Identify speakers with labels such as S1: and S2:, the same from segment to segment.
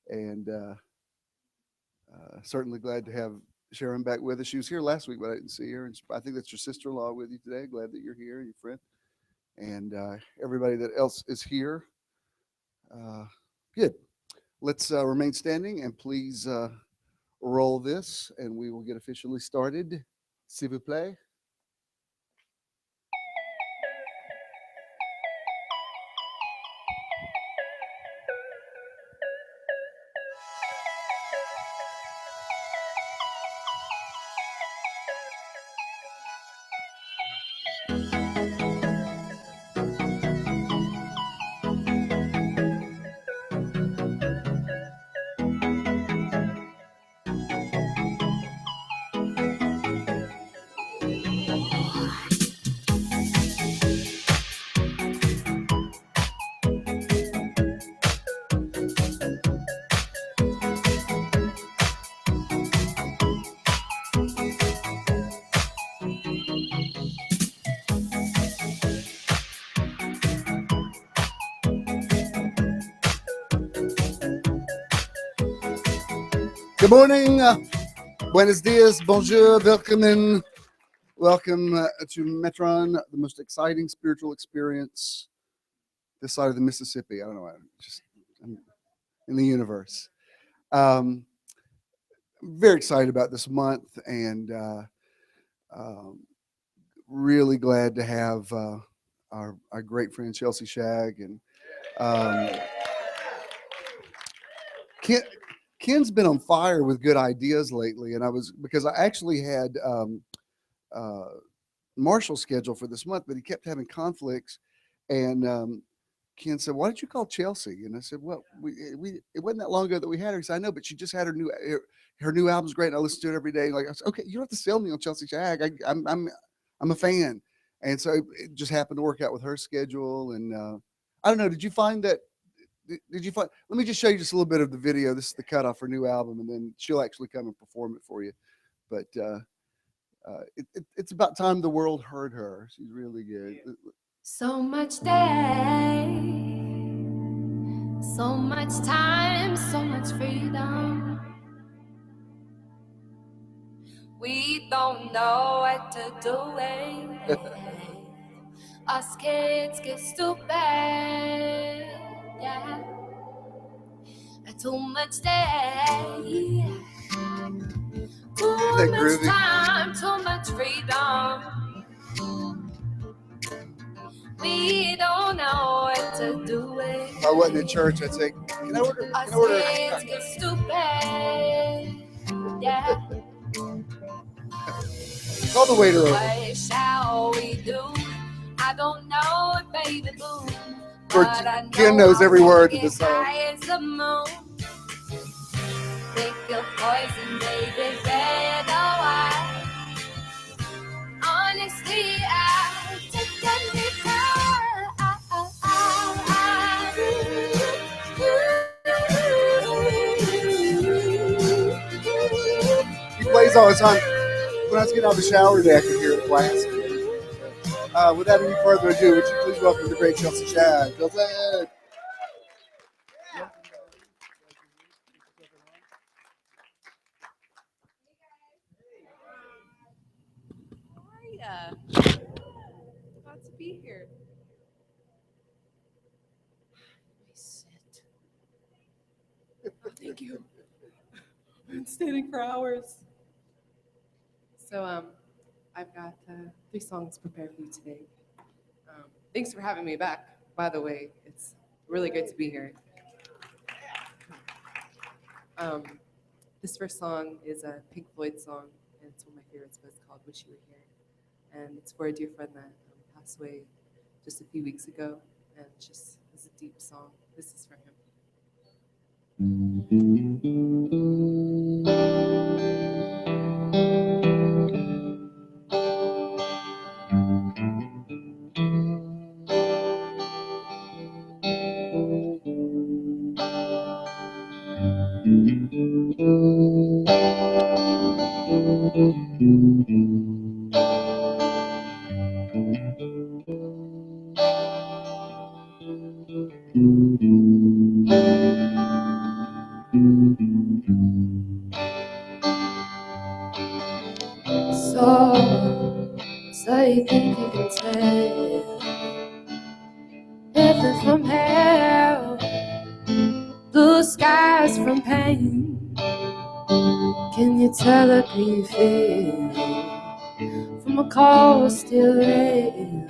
S1: And certainly glad to have Sharon back with us. She was here last week, but I didn't see her. And I think that's your sister-in-law with you today. Glad that you're here, your friend, and everybody that else is here. Uh, Good. Let's remain standing and please roll this, and we will get officially started. S'il vous plaît. Good morning. Buenos dias. Bonjour. Welcome to Metron, the most exciting spiritual experience this side of the Mississippi. I don't know. I'm in the universe. Very excited about this month, and really glad to have our great friend Chelsea Shagg and Ken's been on fire with good ideas lately, and because I actually had Marshall's schedule for this month, but he kept having conflicts, and Ken said, "Why don't you call Chelsea?" And I said, "Well, it wasn't that long ago that we had her." He said, "I know, but she just had her new album's great, and I listen to it every day." Like I said, "Okay, you don't have to sell me on Chelsea Shagg. I'm a fan," and so it just happened to work out with her schedule. And I don't know. Did you find that? Did you find? Let me just show you just a little bit of the video. This is the cut off her new album, and then she'll actually come and perform it for you. But it's about time the world heard her. She's really good.
S2: So much day, so much time, so much freedom. We don't know what to do with. Us kids get stupid, yeah. Too much day, too much time, too much freedom. We don't know what to do with.
S1: If I wasn't in church, I'd say, "Can I order?"
S2: Us kids get stupid, yeah.
S1: Call the waiter over.
S2: What shall we do? I don't know, baby boo.
S1: Ken knows every word to the song.
S2: Pick your poison, baby, red or white. Honestly, I take
S1: He plays all the time. When I was getting out of the shower today, I could hear it blasting. Without any further ado, would you please welcome the great Chelsea Shagg? Chelsea.
S3: Glad to be here. Let me sit. Oh, thank you. I've been standing for hours. So I've got 3 songs prepared for you today. Thanks for having me back. By the way, it's really good to be here. This first song is a Pink Floyd song, and it's one of my favorites, but it's called Wish You Were Here. And it's for a dear friend that passed away just a few weeks ago, and it's a deep song. This is for him.
S2: So you think you can tell heaven from hell, blue skies from pain? Can you tell a grief from a cold still rain?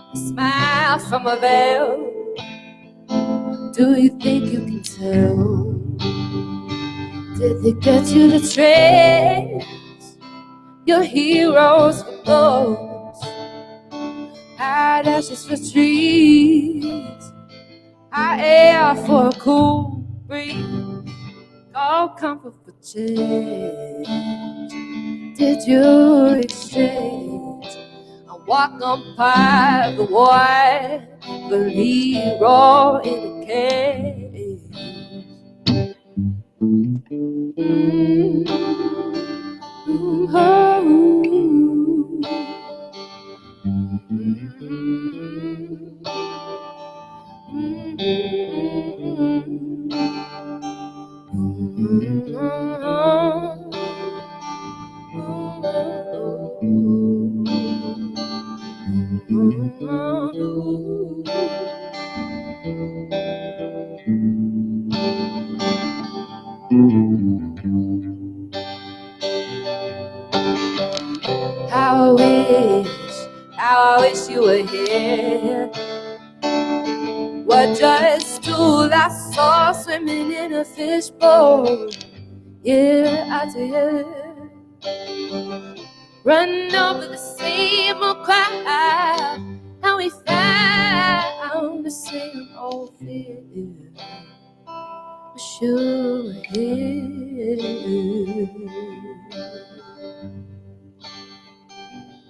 S2: A smile from a veil. Do you think you can tell? Did they get you to trade your heroes for ghosts? Hide ashes for trees, high air for a cool breeze, all comfort for change. Did you exchange a walk on by the white, the Leroy in the cage? How I wish you were here. What just two lost souls swimming in a fishbowl, year after year. Run over the same old crowd, and we found the same old fear. Wish you were here.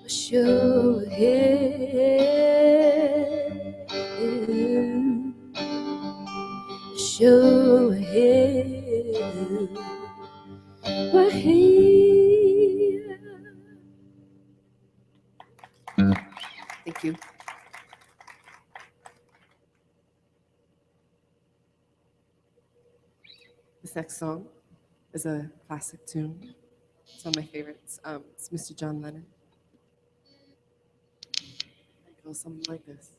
S2: Wish you were here. Wish you were here. We're here. Thank you. This next song is a classic tune. It's one of my favorites. It's Mr. John Lennon. It goes something like this.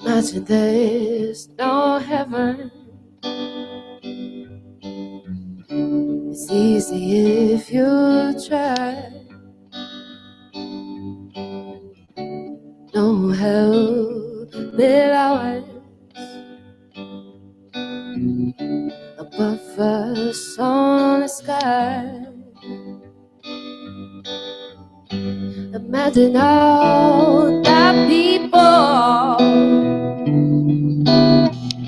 S2: Imagine there's no heaven. It's easy if you try. No hell below above us on the sky. Imagine all the people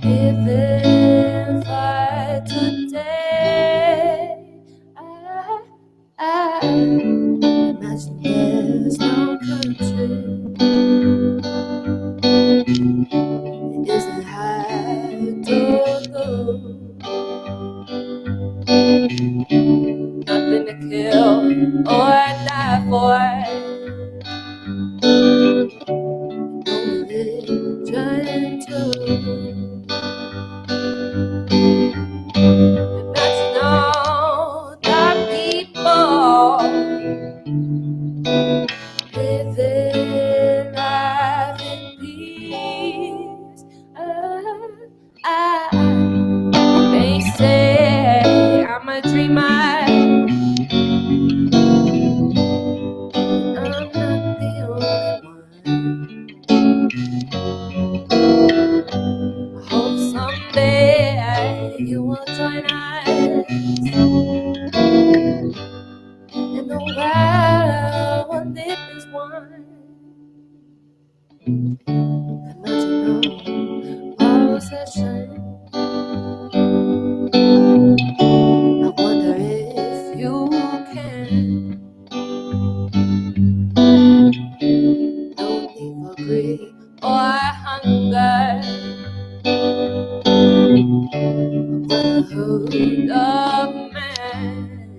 S2: living for today. I imagine there's no country. It isn't hard to go. Nothing to kill or die for. No religion too. Imagine all the people living life in peace. They say I'm a dreamer. You will join us in the world where live as one. Imagine no possession. I wonder if you can. No need for greed or hunger. Brotherhood of man.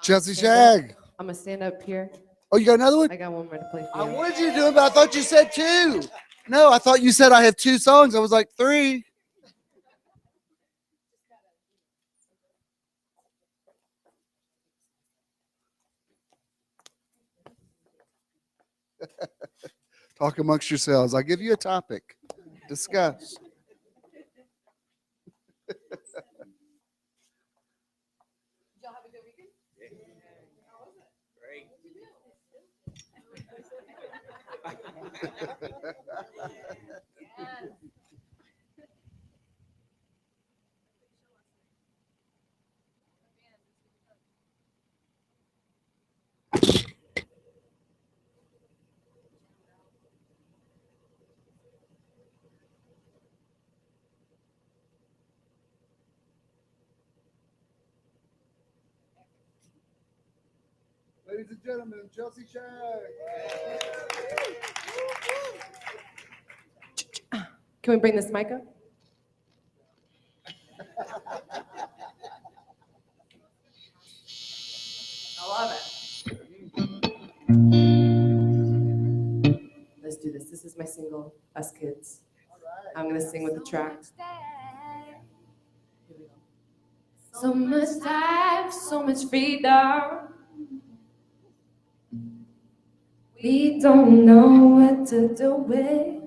S1: Chelsea Shag.
S3: I'm gonna stand up here.
S1: Oh, you got another one?
S3: I got one more to play for
S1: I
S3: you.
S1: wanted you to do it, but I thought you said 2. No, I thought you said I have 2 songs. I was like 3. Talk amongst yourselves. I'll give you a topic. Discuss. Ladies and gentlemen, Chelsea Shag.
S3: Can we bring this mic up? I love it. Let's do this. This is my single, Us Kids. I'm gonna sing with the track. Here we go. So much life, so much freedom. We don't know what to do with.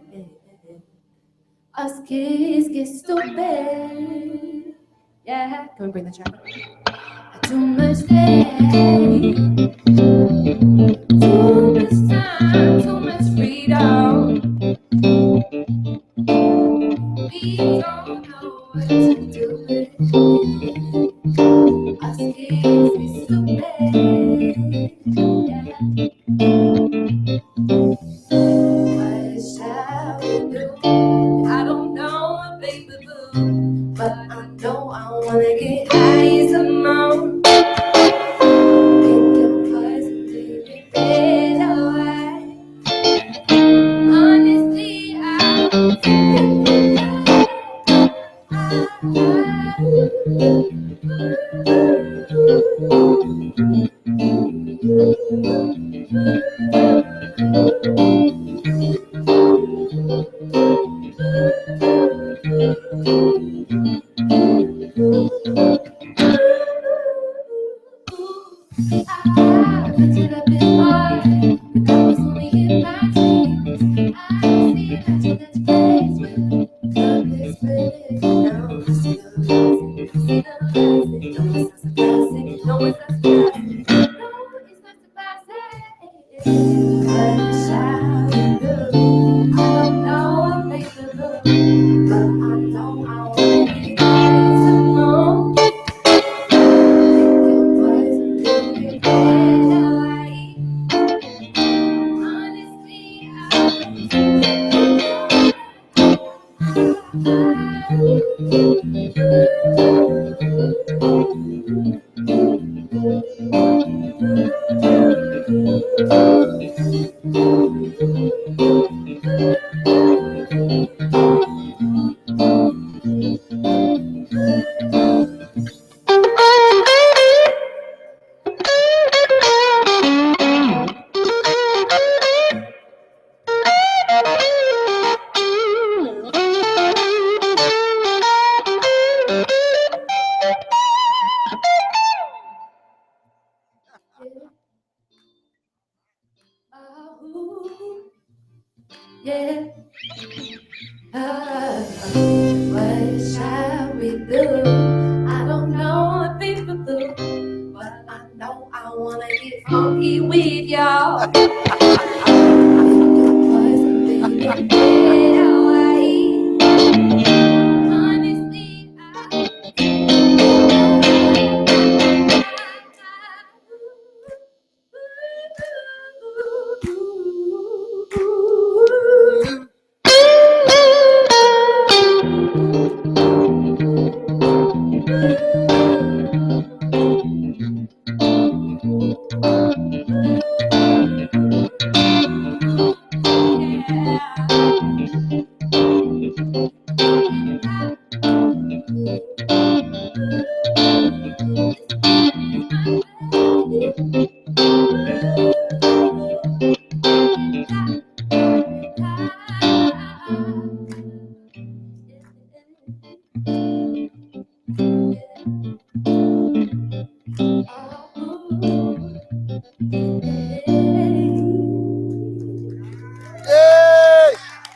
S3: Us kids get stupid. Yeah. Can we bring the track? Too much day, too much time, too much freedom. We don't know what to do with. Us kids get stupid. Yeah. What shall we do? I don't know, baby boo, but I know I wanna get high as a moon. Get the positive red away. Honestly, I pictured up this heart, but I was only in my dreams. I see it at your place with love is spreading. Now I'm still rising, see the rising. No, it's not surprising. No, it's not surprising. No, it's not surprising. What shall we do? I don't know, baby boo, but I know I want to get some more. Yeah. What shall we do? I don't know what people do, but I know I wanna get funky with y'all. Honestly,
S1: Yay!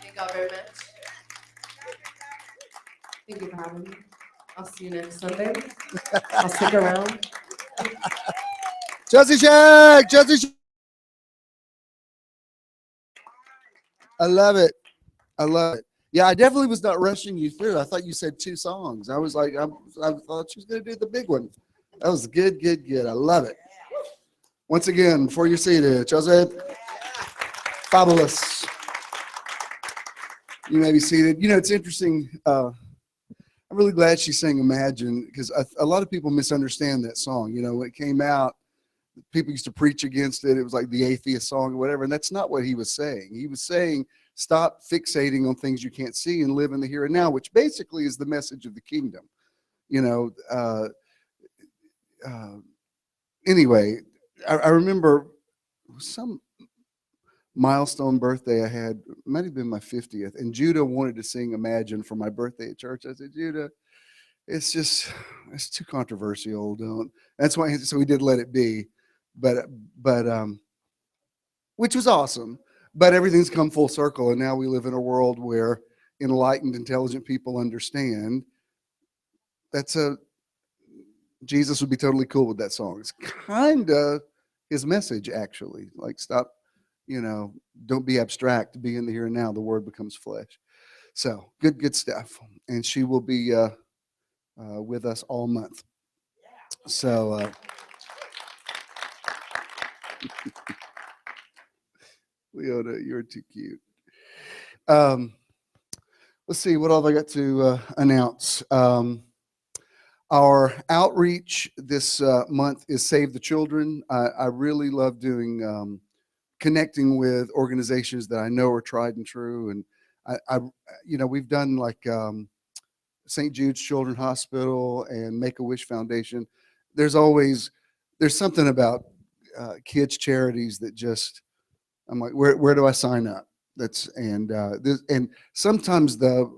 S3: Thank y'all very much. Thank you for having me. I'll see you next Sunday. I'll stick around.
S1: Chelsea Shack! Chelsea Shack! I love it. I love it. Yeah, I definitely was not rushing you through. I thought you said 2 songs. I was like, I thought she was going to do the big one. That was good, good, good. I love it. Once again, before you're seated, Chelsea, fabulous. You may be seated. You know, it's interesting. I'm really glad she sang Imagine, because a lot of people misunderstand that song. You know, when it came out, people used to preach against it. It was like the atheist song or whatever. And that's not what he was saying. He was saying, stop fixating on things you can't see and live in the here and now, which basically is the message of the kingdom. You know, anyway, I remember some milestone birthday I had, it might have been my 50th, and Judah wanted to sing Imagine for my birthday at church. I said, Judah, it's too controversial. Don't. That's why, so we did Let It Be, but which was awesome. But everything's come full circle, and now we live in a world where enlightened, intelligent people understand Jesus would be totally cool with that song. It's kind of his message, actually. Like, stop, don't be abstract, be in the here and now. The word becomes flesh. So good stuff. And she will be with us all month. So Leona, you're too cute. Let's see, what all have I got to announce? Our outreach this month is Save the Children. I really love doing connecting with organizations that I know are tried and true. And we've done like St. Jude's Children's Hospital and Make-A-Wish Foundation. There's something about kids charities that just, I'm like, where do I sign up? And sometimes the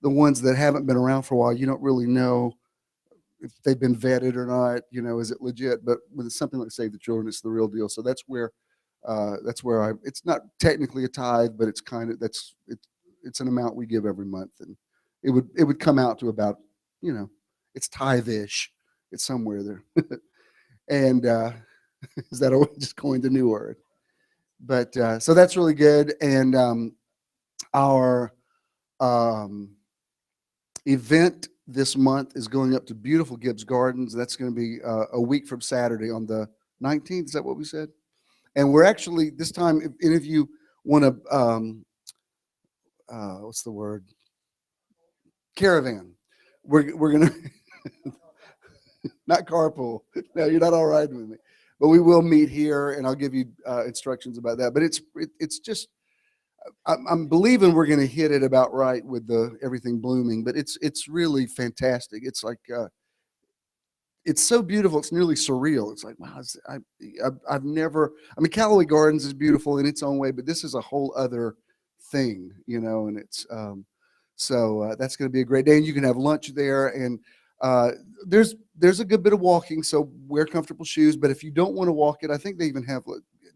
S1: ones that haven't been around for a while, you don't really know if they've been vetted or not. Is it legit? But with something like Save the Children, it's the real deal. So that's where it's not technically a tithe, but it's it's an amount we give every month, and it would come out to about, it's tithe-ish. It's somewhere there. And is that I just coined a new word? But so that's really good. And our event this month is going up to beautiful Gibbs Gardens. That's going to be a week from Saturday on the 19th. Is that what we said? And we're actually, this time, if any of you want to, what's the word? Caravan. We're going to, not carpool. No, you're not all right with me. But we will meet here, and I'll give you instructions about that. But it's just, I'm believing we're going to hit it about right with everything blooming. But it's really fantastic. It's like, it's so beautiful. It's nearly surreal. It's like, wow, I've never, Callaway Gardens is beautiful in its own way, but this is a whole other thing, and it's, so that's going to be a great day. And you can have lunch there. And there's a good bit of walking, so wear comfortable shoes. But if you don't want to walk it, I think they even have,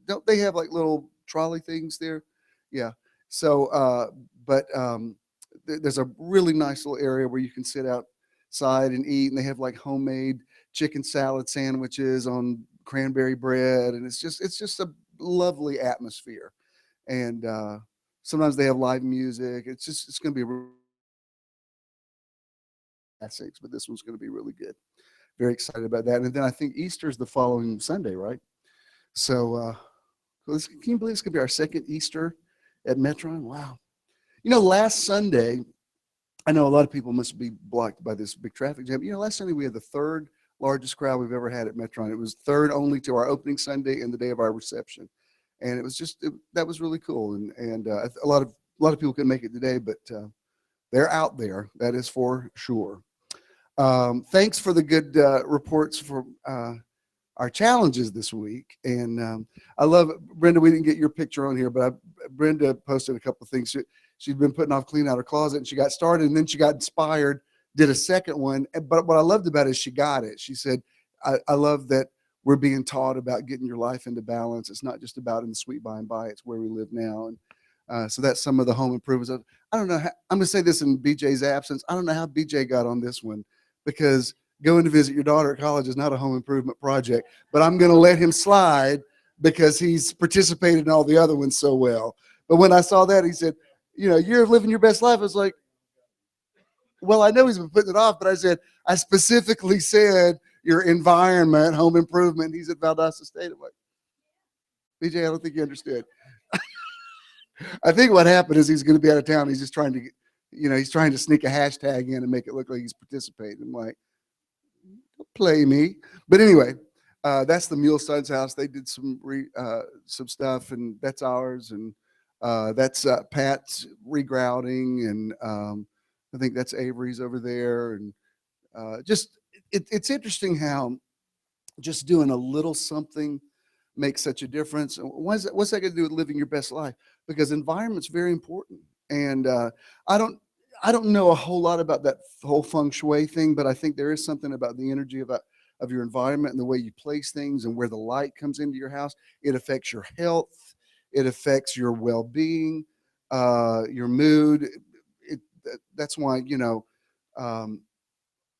S1: don't they have like little trolley things there? Yeah. So, there's a really nice little area where you can sit outside and eat, and they have like homemade chicken salad sandwiches on cranberry bread, and it's just a lovely atmosphere. And sometimes they have live music. It's going to be classics, but this one's going to be really good. Very excited about that. And then I think Easter's the following Sunday, right? So can you believe it's going to be our second Easter at Metron? Wow. Last Sunday, I know a lot of people must be blocked by this big traffic jam. Last Sunday we had the third largest crowd we've ever had at Metron. It was third only to our opening Sunday and the day of our reception. And it was that was really cool. And a lot of people couldn't make it today, but they're out there. That is for sure. Thanks for the good reports from our challenges this week. And I love, Brenda, we didn't get your picture on here, but Brenda posted a couple of things. She'd been putting off cleaning out her closet, and she got started, and then she got inspired, did a second one. But what I loved about it is she got it. She said, I love that we're being taught about getting your life into balance. It's not just about in the sweet by and by, it's where we live now. And so that's some of the home improvements. I don't know how, I'm going to say this in BJ's absence. I don't know how BJ got on this one, because going to visit your daughter at college is not a home improvement project, but I'm going to let him slide because he's participated in all the other ones so well. But when I saw that, he said, you know, you're living your best life. I was like, well, I know he's been putting it off, but I said, I specifically said your environment, home improvement. He's at Valdosta State. I'm like, BJ, I don't think you understood. I think what happened is he's going to be out of town. He's just trying to, he's trying to sneak a hashtag in and make it look like he's participating. I'm like, don't play me. But anyway, that's the Mule Son's house. They did some stuff, and that's ours. And that's Pat's regrouting, and I think that's Avery's over there. And it's interesting how just doing a little something makes such a difference. What's that going to do with living your best life? Because environment's very important. And I don't know a whole lot about that whole feng shui thing, but I think there is something about the energy of your environment and the way you place things and where the light comes into your house. It affects your health. It affects your well-being, your mood. That's why,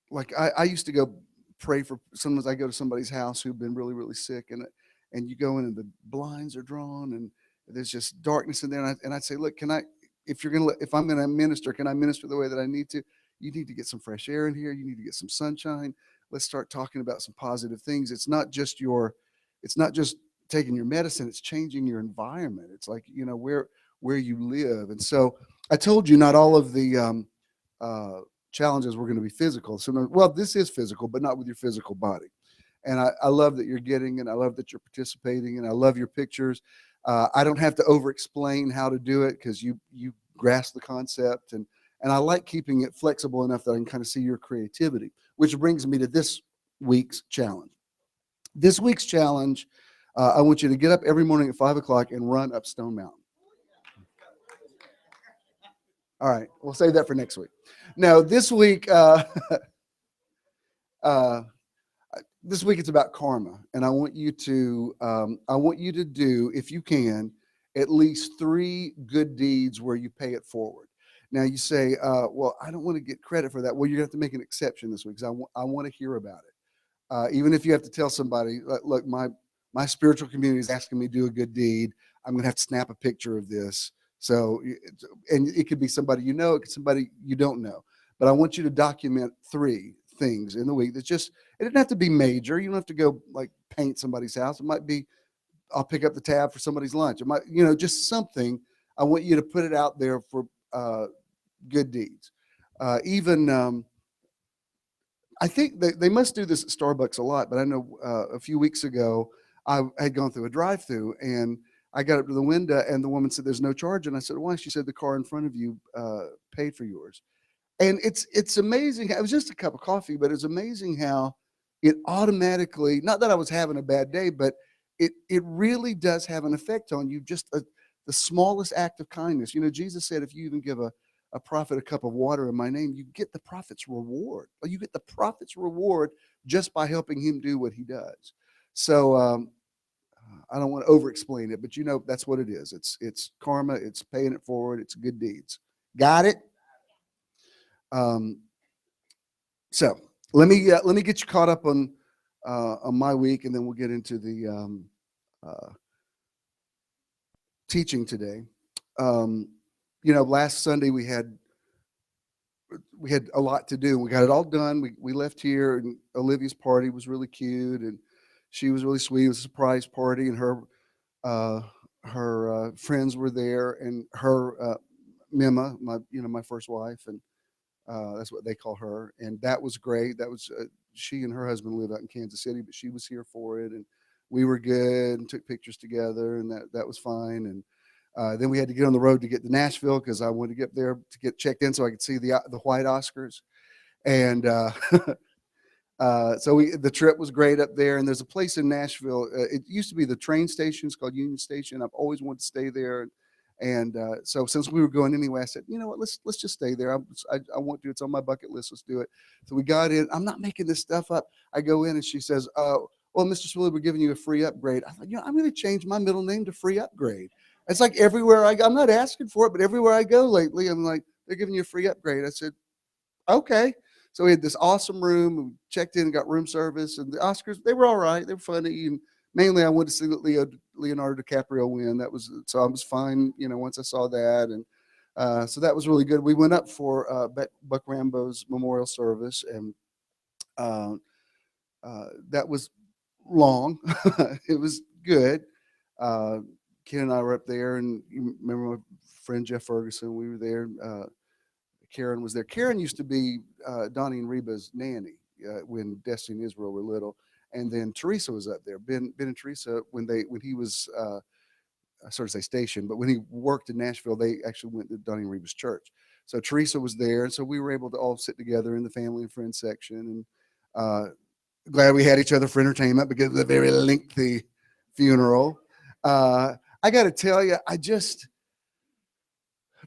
S1: like I used to go pray for, sometimes I go to somebody's house who've been really, really sick, and you go in and the blinds are drawn and there's just darkness in there. And I'd say, look, if I'm going to minister, can I minister the way that I need to? You need to get some fresh air in here. You need to get some sunshine. Let's start talking about some positive things. It's not just taking your medicine. It's changing your environment. It's like, where you live. And so I told you not all of the challenges were going to be physical. So, well, this is physical, but not with your physical body. And I love that you're getting, and I love that you're participating, and I love your pictures. I don't have to over-explain how to do it because you grasp the concept, and I like keeping it flexible enough that I can kind of see your creativity, which brings me to this week's challenge. This week's challenge, I want you to get up every morning at 5 o'clock and run up Stone Mountain. All right, we'll save that for next week. Now, this week, this week it's about karma, and I want you to do, if you can, at least 3 good deeds where you pay it forward. Now you say, well, I don't want to get credit for that. Well, you have to make an exception this week because I want to hear about it. Even if you have to tell somebody, look, my spiritual community is asking me to do a good deed. I'm going to have to snap a picture of this. So, and it could be somebody you know, it could be somebody you don't know. But I want you to document 3 things in the week. It doesn't have to be major. You don't have to go like paint somebody's house. It might be, I'll pick up the tab for somebody's lunch. It might, just something. I want you to put it out there for good deeds. I think they must do this at Starbucks a lot, but I know a few weeks ago I had gone through a drive-through and I got up to the window and the woman said, "There's no charge." And I said, "Why?" She said, "The car in front of you paid for yours." And it's amazing. It was just a cup of coffee, but it's amazing how it automatically, not that I was having a bad day, but it really does have an effect on you. Just the smallest act of kindness. Jesus said, if you even give a prophet a cup of water in my name, you get the prophet's reward. You get the prophet's reward just by helping him do what he does. So I don't want to over-explain it, but that's what it is. It's karma. It's paying it forward. It's good deeds. Got it? So let me get you caught up on my week, and then we'll get into the teaching today. Last Sunday we had a lot to do. We got it all done. We left here, and Olivia's party was really cute, and she was really sweet. It was a surprise party, and her friends were there, and her Mima, my first wife, and that's what they call her, and that was great. That was she and her husband live out in Kansas City, but she was here for it, and we were good and took pictures together, and that was fine. And then we had to get on the road to get to Nashville because I wanted to get there to get checked in so I could see the white Oscars. And So the trip was great up there, and there's a place in Nashville. It used to be the train station. It's called Union Station. I've always wanted to stay there, and so since we were going anyway, I said, you know what, let's just stay there. I want to. It's on my bucket list. Let's do it. So we got in. I'm not making this stuff up. I go in, and she says, well, Mr. Swilley, we're giving you a free upgrade. I thought, I'm going to change my middle name to Free Upgrade. It's like everywhere I go. I'm not asking for it, but everywhere I go lately, I'm like, they're giving you a free upgrade. I said, okay. So we had this awesome room. We checked in and got room service. And the Oscars, they were all right. They were funny. And mainly I wanted to see Leonardo DiCaprio win. So I was fine, once I saw that. And so that was really good. We went up for Buck Rambo's memorial service. And that was long. It was good. Ken and I were up there. And you remember my friend Jeff Ferguson? We were there. Karen was there. Karen used to be Donnie and Reba's nanny when Destiny and Israel were little, and then Teresa was up there. Ben and Teresa, when he was I sort of say stationed, but when he worked in Nashville, they actually went to Donnie and Reba's church. So Teresa was there, and so we were able to all sit together in the family and friends section. And glad we had each other for entertainment because of the very lengthy funeral. I got to tell you,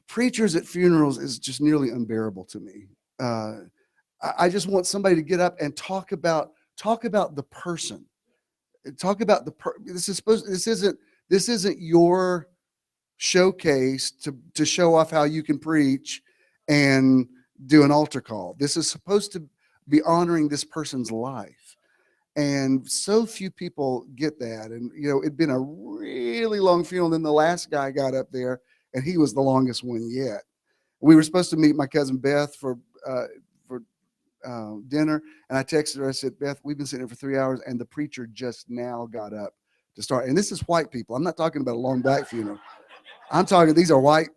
S1: preachers at funerals is just nearly unbearable to me. I just want somebody to get up and talk about the person. This isn't your showcase to show off how you can preach and do an altar call. This is supposed to be honoring this person's life. And so few people get that. And, it'd been a really long funeral. And then the last guy got up there, and he was the longest one yet. We were supposed to meet my cousin Beth for dinner, and I texted her. I said, Beth, we've been sitting here for 3 hours, and the preacher just now got up to start. And this is white people. I'm not talking about a long black funeral. I'm talking, these are white.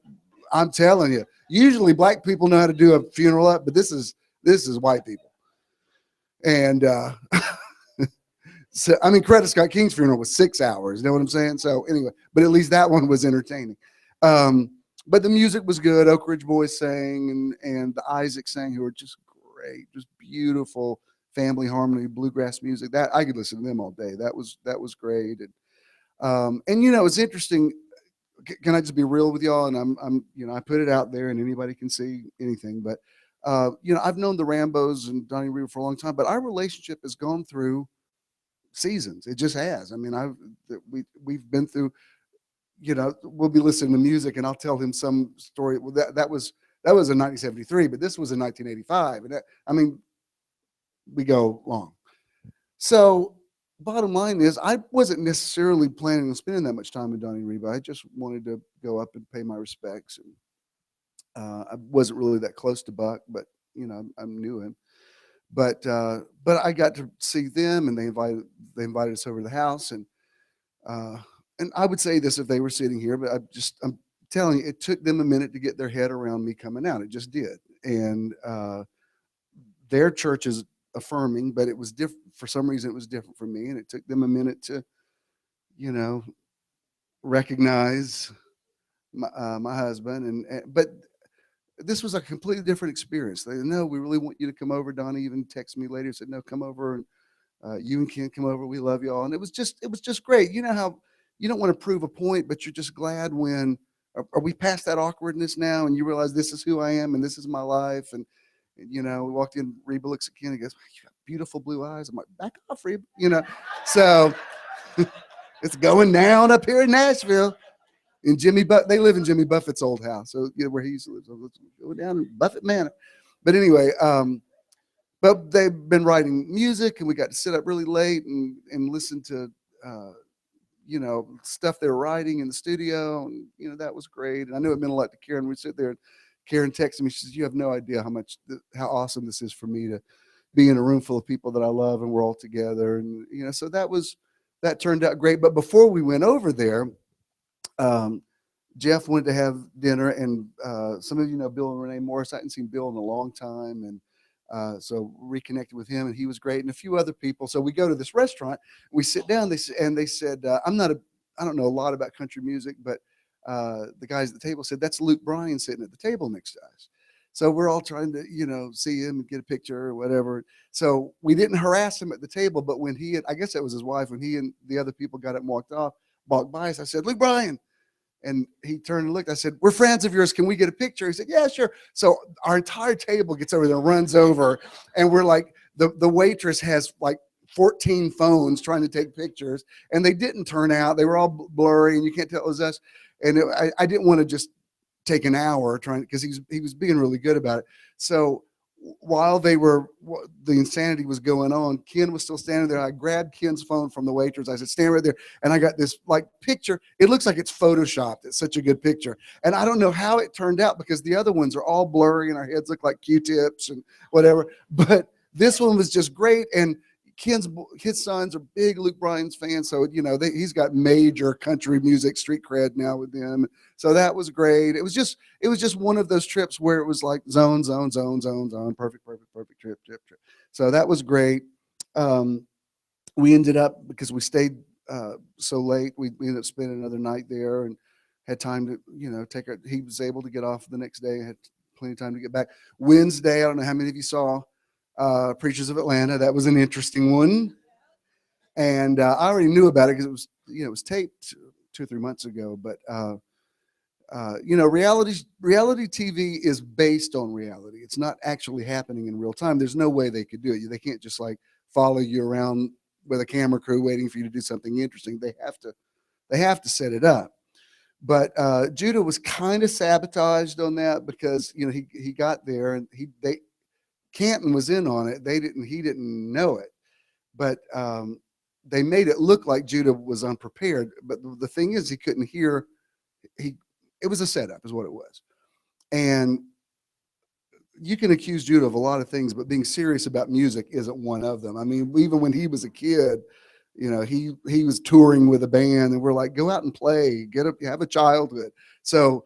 S1: I'm telling you, usually black people know how to do a funeral up, but this is white people. And so, Coretta Scott King's funeral was 6 hours. You know what I'm saying? So anyway, but at least that one was entertaining. But the music was good. Oak Ridge Boys sang, and the Isaacs sang, who were just great, just beautiful family harmony, bluegrass music. That I could listen to them all day. That was great. And it's interesting. Can I just be real with y'all? And I put it out there, and anybody can see anything. But I've known the Rambos and Donnie Reba for a long time, but our relationship has gone through seasons. It just has. We've been through. We'll be listening to music, and I'll tell him some story. Well, that was in 1973, but this was in 1985, and we go long. So, bottom line is, I wasn't necessarily planning on spending that much time with Donnie Reba. I just wanted to go up and pay my respects, and I wasn't really that close to Buck, but I knew him. But I got to see them, and they invited us over to the house, and I would say this if they were sitting here, but I'm telling you, it took them a minute to get their head around me coming out. It just did. And their church is affirming, but it was different. For some reason, it was different for me. And it took them a minute to, recognize my husband. But this was a completely different experience. They said, no, we really want you to come over. Donnie even texted me later and said, no, come over. And you and Ken come over. We love y'all. And it was just great. You know how you don't want to prove a point, but you're just glad when, are we past that awkwardness now? And you realize this is who I am and this is my life. And we walked in, Reba looks at Ken and goes, you got beautiful blue eyes. I'm like, back off, Reba, so it's going down up here in Nashville. And they live in Jimmy Buffett's old house. So, where he used to live. So let's go down in Buffett Manor. But anyway, but they've been writing music, and we got to sit up really late and listen to, stuff they were writing in the studio. And, that was great. And I knew it meant a lot to Karen. We'd sit there, and Karen texted me. She says, you have no idea how awesome this is for me to be in a room full of people that I love, and we're all together. And, so that turned out great. But before we went over there, Jeff wanted to have dinner, and some of you know Bill and Renee Morris. I hadn't seen Bill in a long time, and so reconnected with him, and he was great, and a few other people. So we go to this restaurant, we sit down, they said, I don't know a lot about country music, but the guys at the table said, that's Luke Bryan sitting at the table next to us. So we're all trying to, see him and get a picture or whatever. So we didn't harass him at the table, but when he had, I guess that was his wife, when he and the other people got up and walked by us, I said, "Look, Brian." And he turned and looked. I said, "We're friends of yours. Can we get a picture?" He said, "Yeah, sure." So our entire table gets over there, runs over, and we're like, the waitress has like 14 phones trying to take pictures, and they didn't turn out. They were all blurry, and you can't tell it was us. And I didn't want to just take an hour trying, because he was being really good about it. So while the insanity was going on, Ken was still standing there. I grabbed Ken's phone from the waitress. I said, "Stand right there." And I got this like picture. It looks like it's photoshopped. It's such a good picture. And I don't know how it turned out, because the other ones are all blurry and our heads look like Q-tips and whatever. But this one was just great. And his sons are big Luke Bryan's fans. So, he's got major country music street cred now with them. So that was great. It was just one of those trips where it was like zone, zone, zone, zone, zone, perfect, perfect, perfect trip. So that was great. We ended up, because we stayed so late, we ended up spending another night there and had time to, he was able to get off the next day and had plenty of time to get back. Wednesday, I don't know how many of you saw Preachers of Atlanta. That was an interesting one. And I already knew about it because it was taped 2 or 3 months ago, but reality TV is based on reality. It's not actually happening in real time. There's no way they could do it. They can't just like follow you around with a camera crew waiting for you to do something interesting. They have to set it up. But Judah was kind of sabotaged on that, because he got there and Canton was in on it. He didn't know it, but they made it look like Judah was unprepared. But the thing is, he couldn't hear. It was a setup, is what it was. And you can accuse Judah of a lot of things, but being serious about music isn't one of them. I mean, even when he was a kid, he was touring with a band, and we're like, "Go out and play, have a childhood." So,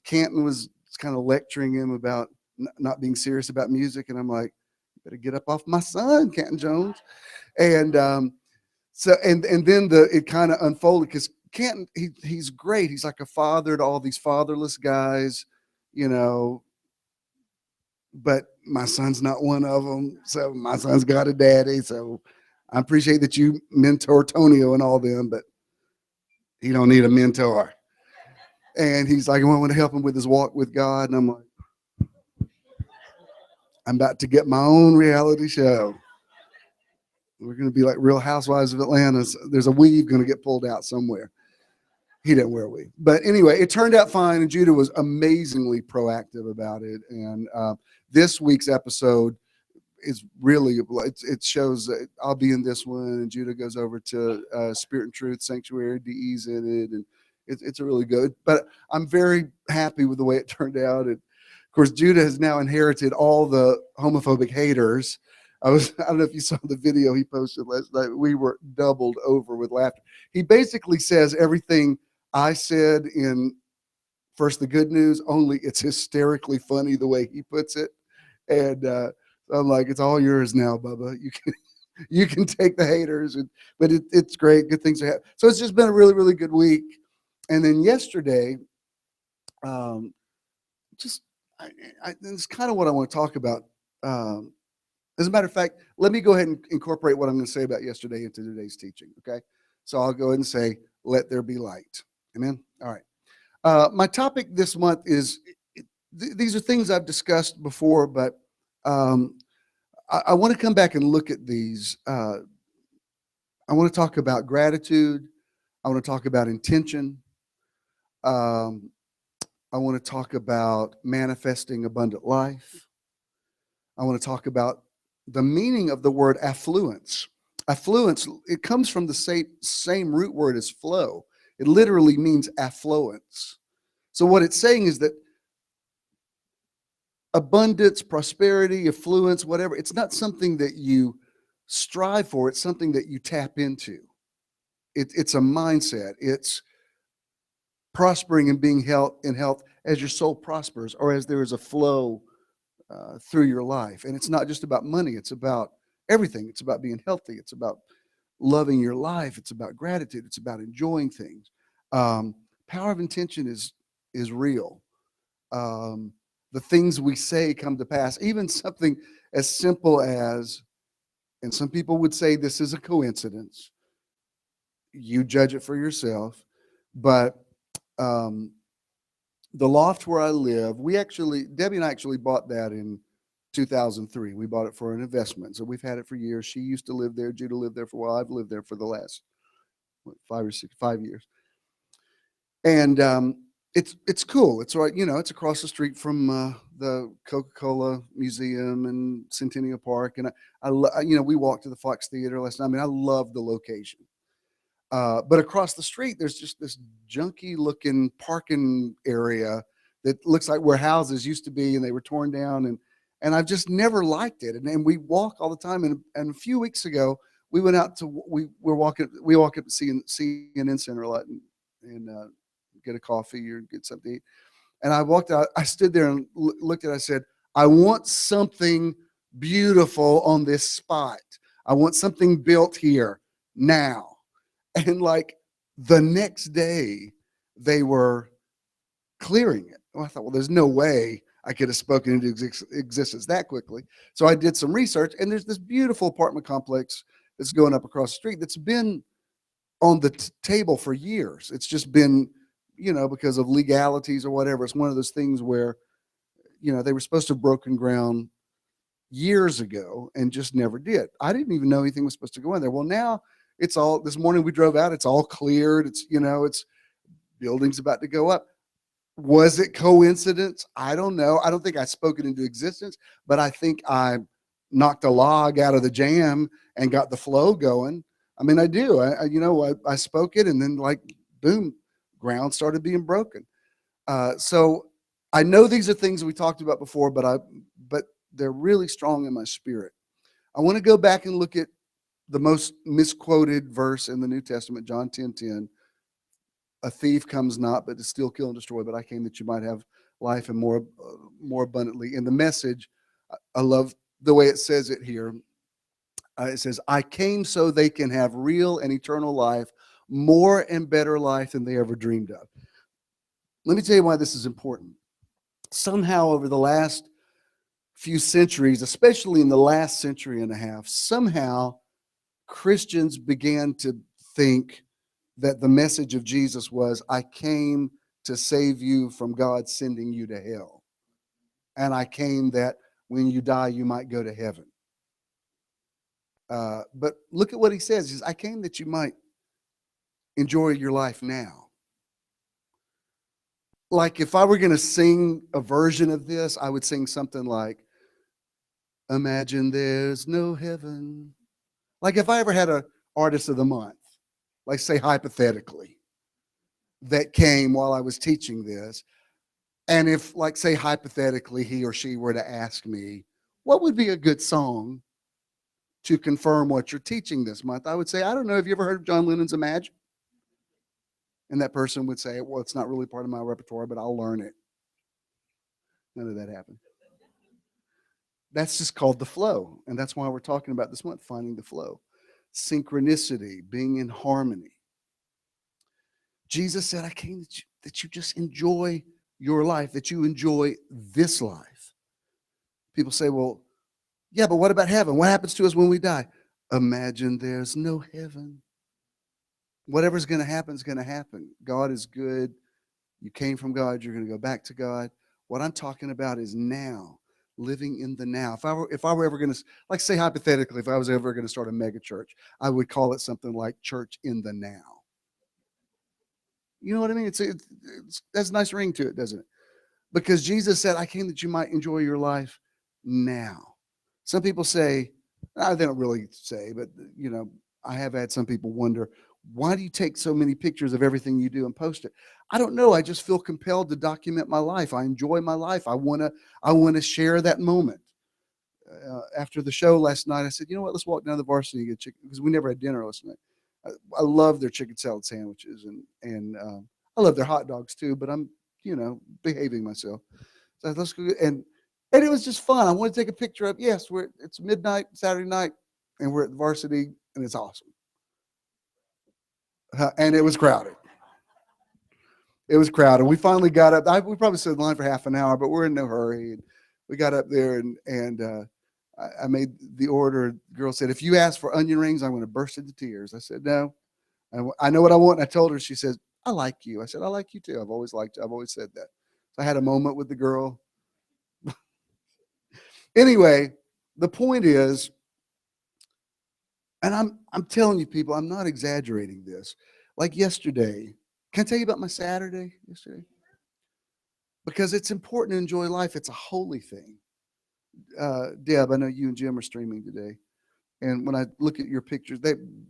S1: Canton was kind of lecturing him about not being serious about music, and I'm like, "You better get up off my son, Canton Jones." And so and then it kind of unfolded, because Canton, he's great. He's like a father to all these fatherless guys, but my son's not one of them. So my son's got a daddy. So I appreciate that you mentor Tonio and all them, but he don't need a mentor. And he's like, "I want to help him with his walk with God." And I'm like, "I'm about to get my own reality show. We're going to be like Real Housewives of Atlanta. There's a weave going to get pulled out somewhere." He didn't wear a weave. But anyway, it turned out fine. And Judah was amazingly proactive about it. And this week's episode is really, it shows I'll be in this one, and Judah goes over to Spirit and Truth Sanctuary. DE's in it, and it's a really good. But I'm very happy with the way it turned out. And of course, Judah has now inherited all the homophobic haters. I don't know if you saw the video he posted last night. We were doubled over with laughter. He basically says everything I said in First the Good News, only it's hysterically funny the way he puts it. And I'm like, "It's all yours now, Bubba. You can take the haters." But it's great. Good things are happening. So it's just been a really, really good week. And then yesterday, just it's kind of what I want to talk about. As a matter of fact, let me go ahead and incorporate what I'm going to say about yesterday into today's teaching. Okay, so I'll go ahead and say, "Let there be light." Amen. All right. My topic this month is these are things I've discussed before, but I want to come back and look at these. I want to talk about gratitude. I want to talk about intention. Um, I want to talk about manifesting abundant life. I want to talk about the meaning of the word affluence. Affluence, it comes from the same root word as flow. It literally means affluence. So what it's saying is that abundance, prosperity, affluence, whatever, it's not something that you strive for. It's something that you tap into. It's a mindset. It's prospering and being in health as your soul prospers, or as there is a flow through your life. And it's not just about money. It's about everything. It's about being healthy. It's about loving your life. It's about gratitude. It's about enjoying things. Power of intention is real. the things we say come to pass. Even something as simple as, and some people would say this is a coincidence. You judge it for yourself. But um, the loft where I live, Debbie and I actually bought that in 2003. We bought it for an investment. So we've had it for years. She used to live there. Judah lived there for a while. I've lived there for the last 5 years. And it's cool. It's right, it's across the street from the Coca-Cola Museum and Centennial Park. And we walked to the Fox Theater last night. I mean, I love the location. But across the street, there's just this junky looking parking area that looks like where houses used to be, and they were torn down. And I've just never liked it. And we walk all the time. And a few weeks ago, we went out to we walk up to CNN Center a lot and get a coffee or get something to eat. And I walked out. I stood there and looked at it. I said, I want something beautiful on this spot. I want something built here now. And like the next day, they were clearing it. Well, I thought, well, there's no way I could have spoken into existence that quickly. So I did some research, and there's this beautiful apartment complex that's going up across the street that's been on the table for years. It's just been, because of legalities or whatever. It's one of those things where, they were supposed to have broken ground years ago and just never did. I didn't even know anything was supposed to go in there. Well, now it's all, this morning we drove out, it's all cleared. It's, it's buildings about to go up. Was it coincidence? I don't know. I don't think I spoke it into existence, but I think I knocked a log out of the jam and got the flow going. I mean, I do. I spoke it, and then like, boom, ground started being broken. So I know these are things we talked about before, but they're really strong in my spirit. I want to go back and look at the most misquoted verse in the New Testament, John 10:10. A thief comes not, but to steal, kill, and destroy. But I came that you might have life and more abundantly. In the Message, I love the way it says it here. It says, I came so they can have real and eternal life, more and better life than they ever dreamed of. Let me tell you why this is important. Somehow over the last few centuries, especially in the last century and a half, somehow Christians began to think that the message of Jesus was, I came to save you from God sending you to hell. And I came that when you die, you might go to heaven. But look at what he says. He says, I came that you might enjoy your life now. Like if I were going to sing a version of this, I would sing something like, imagine there's no heaven. Like if I ever had an artist of the month, like say hypothetically, that came while I was teaching this, and if like say hypothetically he or she were to ask me, what would be a good song to confirm what you're teaching this month, I would say, I don't know, have you ever heard of John Lennon's Imagine? And that person would say, well, it's not really part of my repertoire, but I'll learn it. None of that happened. That's just called the flow. And that's why we're talking about this month, finding the flow. Synchronicity, being in harmony. Jesus said, I came that you just enjoy your life, that you enjoy this life. People say, well, yeah, but what about heaven? What happens to us when we die? Imagine there's no heaven. Whatever's going to happen is going to happen. God is good. You came from God. You're going to go back to God. What I'm talking about is now, living in the now. If I were ever going to, like say hypothetically, if I was ever going to start a mega church, I would call it something like Church in the Now. You know what I mean? It's that's a nice ring to it, doesn't it? Because Jesus said, I came that you might enjoy your life now. Some people say, they don't really say, but I have had some people wonder, why do you take so many pictures of everything you do and post it? I don't know. I just feel compelled to document my life. I enjoy my life. I want to share that moment. After the show last night, I said, you know what? Let's walk down to the Varsity and get chicken, because we never had dinner last night. I love their chicken salad sandwiches, and I love their hot dogs too. But I'm behaving myself. So let's go, and it was just fun. I want to take a picture of. Yes, it's midnight Saturday night, and we're at the Varsity, and it's awesome. And it was crowded. It was crowded. We finally got up. We probably stood in line for half an hour, but we're in no hurry. And we got up there, and I made the order. The girl said, "If you ask for onion rings, I'm going to burst into tears." I said, "No, I know what I want." And I told her. She says, "I like you." I said, "I like you too. I've always liked you. I've always said that." So I had a moment with the girl. Anyway, the point is, and I'm telling you, people, I'm not exaggerating this. Like yesterday, can I tell you about my Saturday yesterday? Because it's important to enjoy life. It's a holy thing. Deb, I know you and Jim are streaming today. And when I look at your pictures,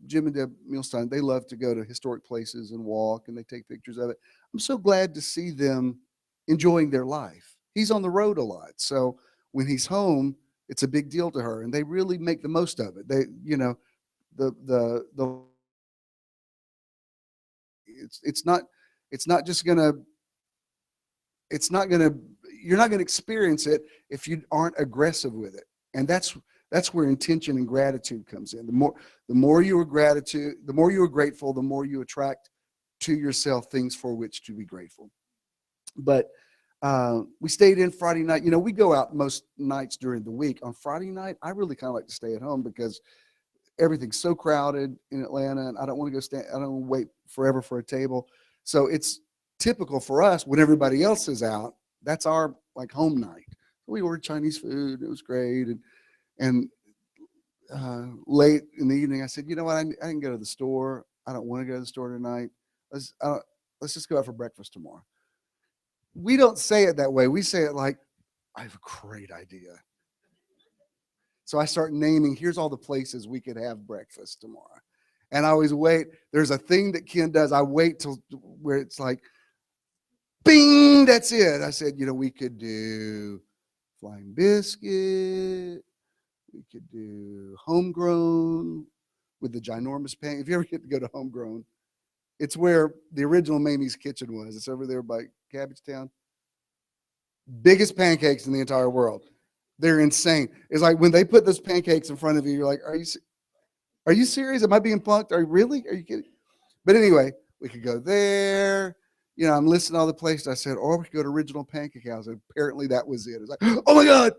S1: Jim and Deb Milstein, they love to go to historic places and walk, and they take pictures of it. I'm so glad to see them enjoying their life. He's on the road a lot, so when he's home, it's a big deal to her, and they really make the most of it. They, the it's not just gonna it's not gonna you're not gonna experience it if you aren't aggressive with it, and that's where intention and gratitude comes in. The more you are grateful, the more you attract to yourself things for which to be grateful. But we stayed in Friday night. We go out most nights during the week. On Friday night, I really kind of like to stay at home because everything's so crowded in Atlanta, and I don't want to I don't want to wait forever for a table. So it's typical for us when everybody else is out. That's our like home night. We ordered Chinese food. It was great, and late in the evening, I said, "You know what? I can go to the store. I don't want to go to the store tonight. Let's just go out for breakfast tomorrow." We don't say it that way. We say it like, "I have a great idea." So I start naming, here's all the places we could have breakfast tomorrow. And I always wait. There's a thing that Ken does. I wait till where it's like, bing, that's it. I said, we could do Flying Biscuit. We could do Homegrown with the ginormous pan. If you ever get to go to Homegrown, it's where the original Mamie's Kitchen was. It's over there by Cabbagetown. Biggest pancakes in the entire world. They're insane. It's like when they put those pancakes in front of you, you're like, are you serious? Am I being punked? Are you kidding? But anyway, we could go there. I'm listing all the places. I said, or we could go to Original Pancake House. And apparently that was it. It's like, oh my God,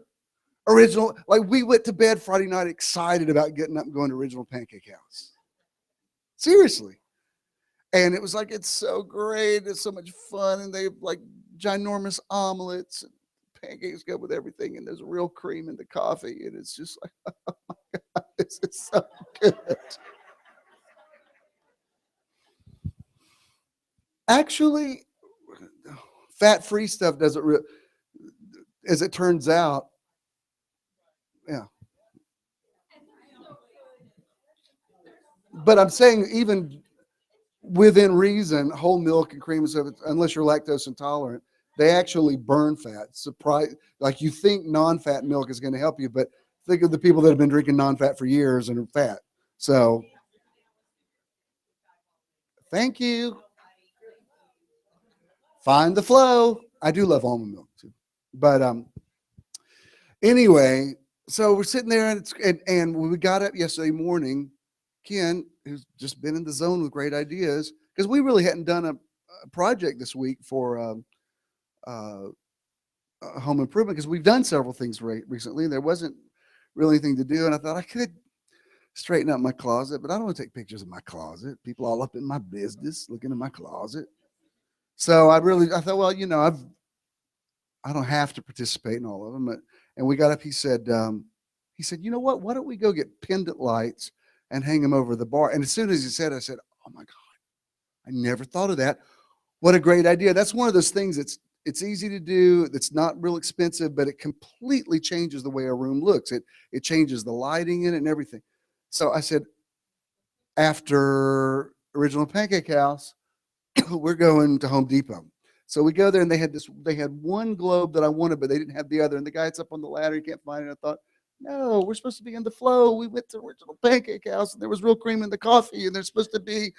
S1: Original. Like we went to bed Friday night excited about getting up and going to Original Pancake House. Seriously. And it was like, it's so great. It's so much fun. And they have like ginormous omelets. Pancakes go with everything, and there's real cream in the coffee, and it's just like, oh my God, this is so good. Actually, fat-free stuff doesn't as it turns out. Yeah. But I'm saying even within reason, whole milk and cream and stuff, unless you're lactose intolerant, they actually burn fat. Surprise! Like you think non-fat milk is going to help you, but think of the people that have been drinking non-fat for years and are fat. So, thank you. Find the flow. I do love almond milk too, but anyway, so we're sitting there, and when we got up yesterday morning, Ken, who's just been in the zone with great ideas, because we really hadn't done a project this week for home improvement, because we've done several things recently. There wasn't really anything to do, and I thought I could straighten up my closet, but I don't want to take pictures of my closet. People all up in my business looking in my closet. So I thought, well, I don't have to participate in all of them. And we got up. He said, you know what? Why don't we go get pendant lights and hang them over the bar? And as soon as he said, I said, oh my God, I never thought of that. What a great idea. That's one of those things it's easy to do. That's not real expensive, but it completely changes the way a room looks. It changes the lighting in it and everything. So I said, after Original Pancake House, we're going to Home Depot. So we go there, and they had one globe that I wanted, but they didn't have the other. And the guy's up on the ladder, he can't find it. I thought, no, we're supposed to be in the flow. We went to Original Pancake House, and there was real cream in the coffee, and there's supposed to be,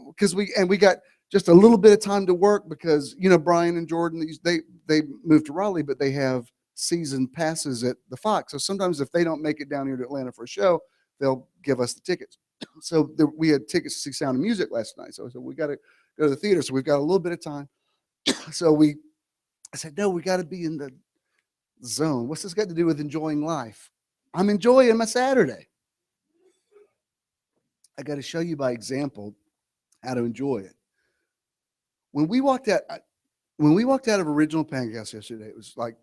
S1: because we got just a little bit of time to work, because Brian and Jordan, they moved to Raleigh, but they have season passes at the Fox. So sometimes if they don't make it down here to Atlanta for a show, they'll give us the tickets. So we had tickets to see Sound of Music last night. So we got to go to the theater. So we've got a little bit of time. So I said, no, we got to be in the zone. What's this got to do with enjoying life? I'm enjoying my Saturday. I got to show you by example how to enjoy it. When we walked out, of Original Pancakes yesterday, it was like,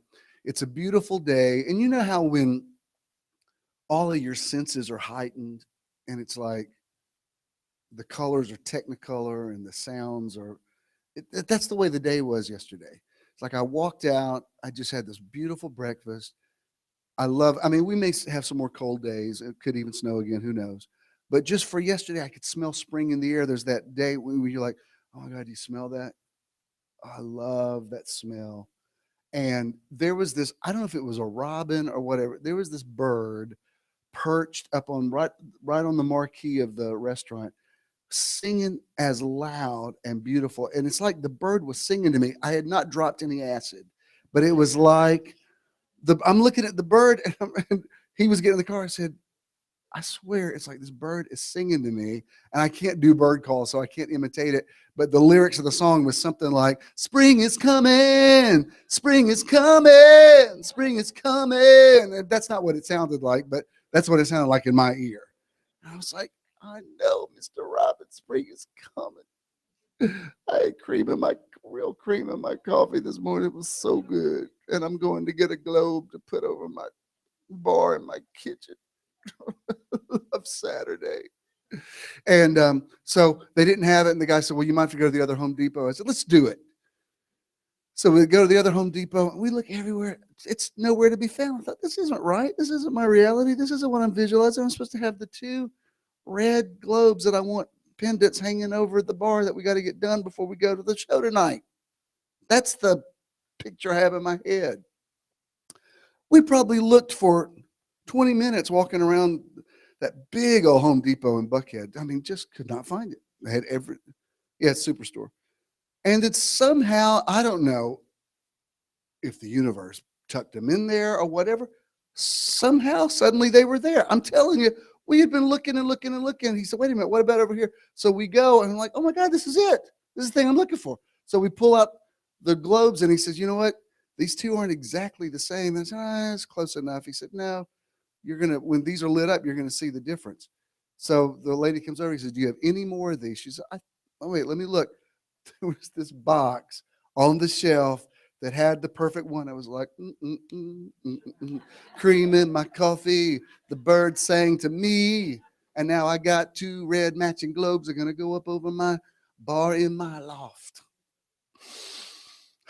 S1: it's a beautiful day. And you know how when all of your senses are heightened and it's like the colors are technicolor and the sounds are, that's the way the day was yesterday. It's like I walked out, I just had this beautiful breakfast. I mean, we may have some more cold days. It could even snow again, who knows? But just for yesterday, I could smell spring in the air. There's that day when you're like, oh my God, do you smell that? I love that smell. And there was this, I don't know if it was a robin or whatever. There was this bird perched up on right on the marquee of the restaurant, singing as loud and beautiful. And it's like the bird was singing to me. I had not dropped any acid, but it was like I'm looking at the bird and he was getting in the car. I said, I swear it's like this bird is singing to me, and I can't do bird calls, so I can't imitate it. But the lyrics of the song was something like, spring is coming, spring is coming, spring is coming. And that's not what it sounded like, but that's what it sounded like in my ear. And I was like, I know, Mr. Robin, spring is coming. I had real cream in my coffee this morning. It was so good. And I'm going to get a globe to put over my bar in my kitchen of Saturday. And so they didn't have it. And the guy said, well, you might have to go to the other Home Depot. I said, let's do it. So we go to the other Home Depot. And we look everywhere. It's nowhere to be found. I thought, this isn't right. This isn't my reality. This isn't what I'm visualizing. I'm supposed to have the 2 red globes that I want pendants hanging over the bar that we got to get done before we go to the show tonight. That's the picture I have in my head. We probably looked for 20 minutes walking around that big old Home Depot in Buckhead. I mean, just could not find it. They had Superstore. And it's somehow, I don't know if the universe tucked them in there or whatever. Somehow, suddenly they were there. I'm telling you, we had been looking and looking and looking. He said, wait a minute, what about over here? So we go and I'm like, oh my God, this is it. This is the thing I'm looking for. So we pull out the globes and he says, you know what? These 2 aren't exactly the same. I said, it's close enough. He said, no, when these are lit up, you're going to see the difference. So the lady comes over. He says, do you have any more of these? She said, oh, wait, let me look. There was this box on the shelf that had the perfect one. I was like, cream in my coffee. The bird sang to me. And now I got 2 red matching globes that are going to go up over my bar in my loft.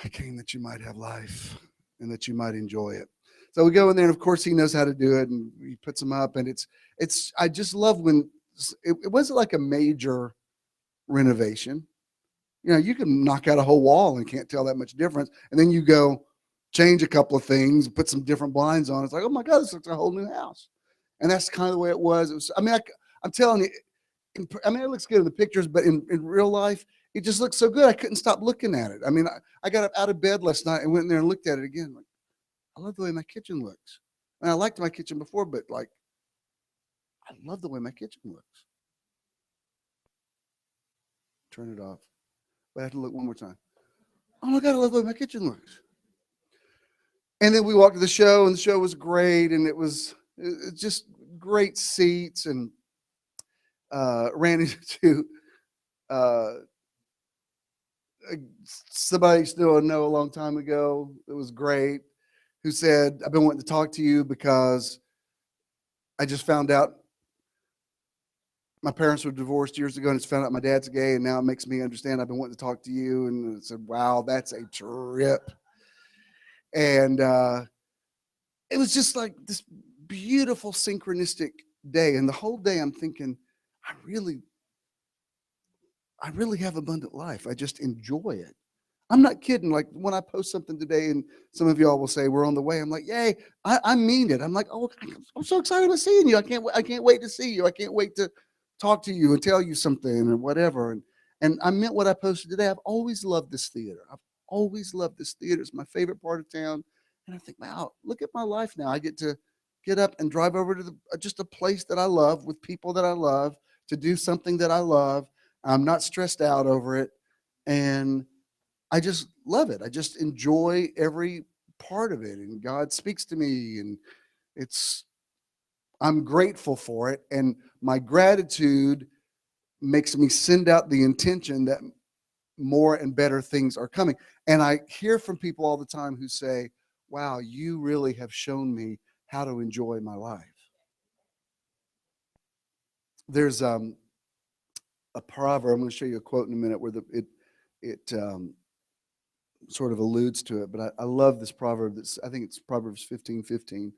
S1: I came that you might have life and that you might enjoy it. So we go in there, and of course he knows how to do it, and he puts them up. And I just love when it wasn't like a major renovation. You know, you can knock out a whole wall and can't tell that much difference. And then you go change a couple of things, put some different blinds on. It's like, oh my God, this looks like a whole new house. And that's kind of the way it was. I'm telling you, it looks good in the pictures, but in real life, it just looks so good. I couldn't stop looking at it. I mean, I got up out of bed last night and went in there and looked at it again. Like, I love the way my kitchen looks. And I liked my kitchen before, but like, I love the way my kitchen looks. Turn it off. But I have to look one more time. Oh my God, I love the way my kitchen looks. And then we walked to the show, and the show was great. And it was just great seats, and ran into somebody I still know a long time ago. It was great. Who said, I've been wanting to talk to you because I just found out my parents were divorced years ago, and it's found out my dad's gay, and now it makes me understand. I've been wanting to talk to you. And I said, wow, that's a trip. And it was just like this beautiful synchronistic day. And the whole day I'm thinking, I really have abundant life. I just enjoy it. I'm not kidding. Like when I post something today and some of y'all will say we're on the way, I'm like, yay, I mean it. I'm like, oh, I'm so excited about seeing you. I can't wait to see you. I can't wait to talk to you and tell you something or whatever. And I meant what I posted today. I've always loved this theater. I've always loved this theater. It's my favorite part of town. And I think, wow, look at my life now. I get to get up and drive over to just a place that I love with people that I love, to do something that I love. I'm not stressed out over it. And I just love it. I just enjoy every part of it, and God speaks to me, and it's I'm grateful for it, and my gratitude makes me send out the intention that more and better things are coming. And I hear from people all the time who say, wow, you really have shown me how to enjoy my life. There's a proverb. I'm going to show you a quote in a minute where it sort of alludes to it, but I love this proverb. That's, I think it's Proverbs 15:15,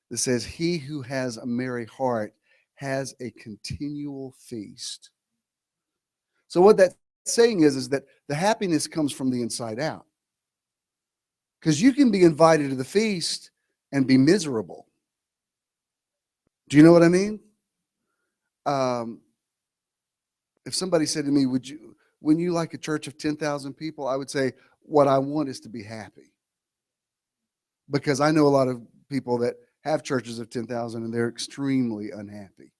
S1: that says, he who has a merry heart has a continual feast. So what that's saying is that the happiness comes from the inside out. Because you can be invited to the feast and be miserable. Do you know what I mean? If somebody said to me, wouldn't you like a church of 10,000 people? I would say, what I want is to be happy. Because I know a lot of people that have churches of 10,000 and they're extremely unhappy.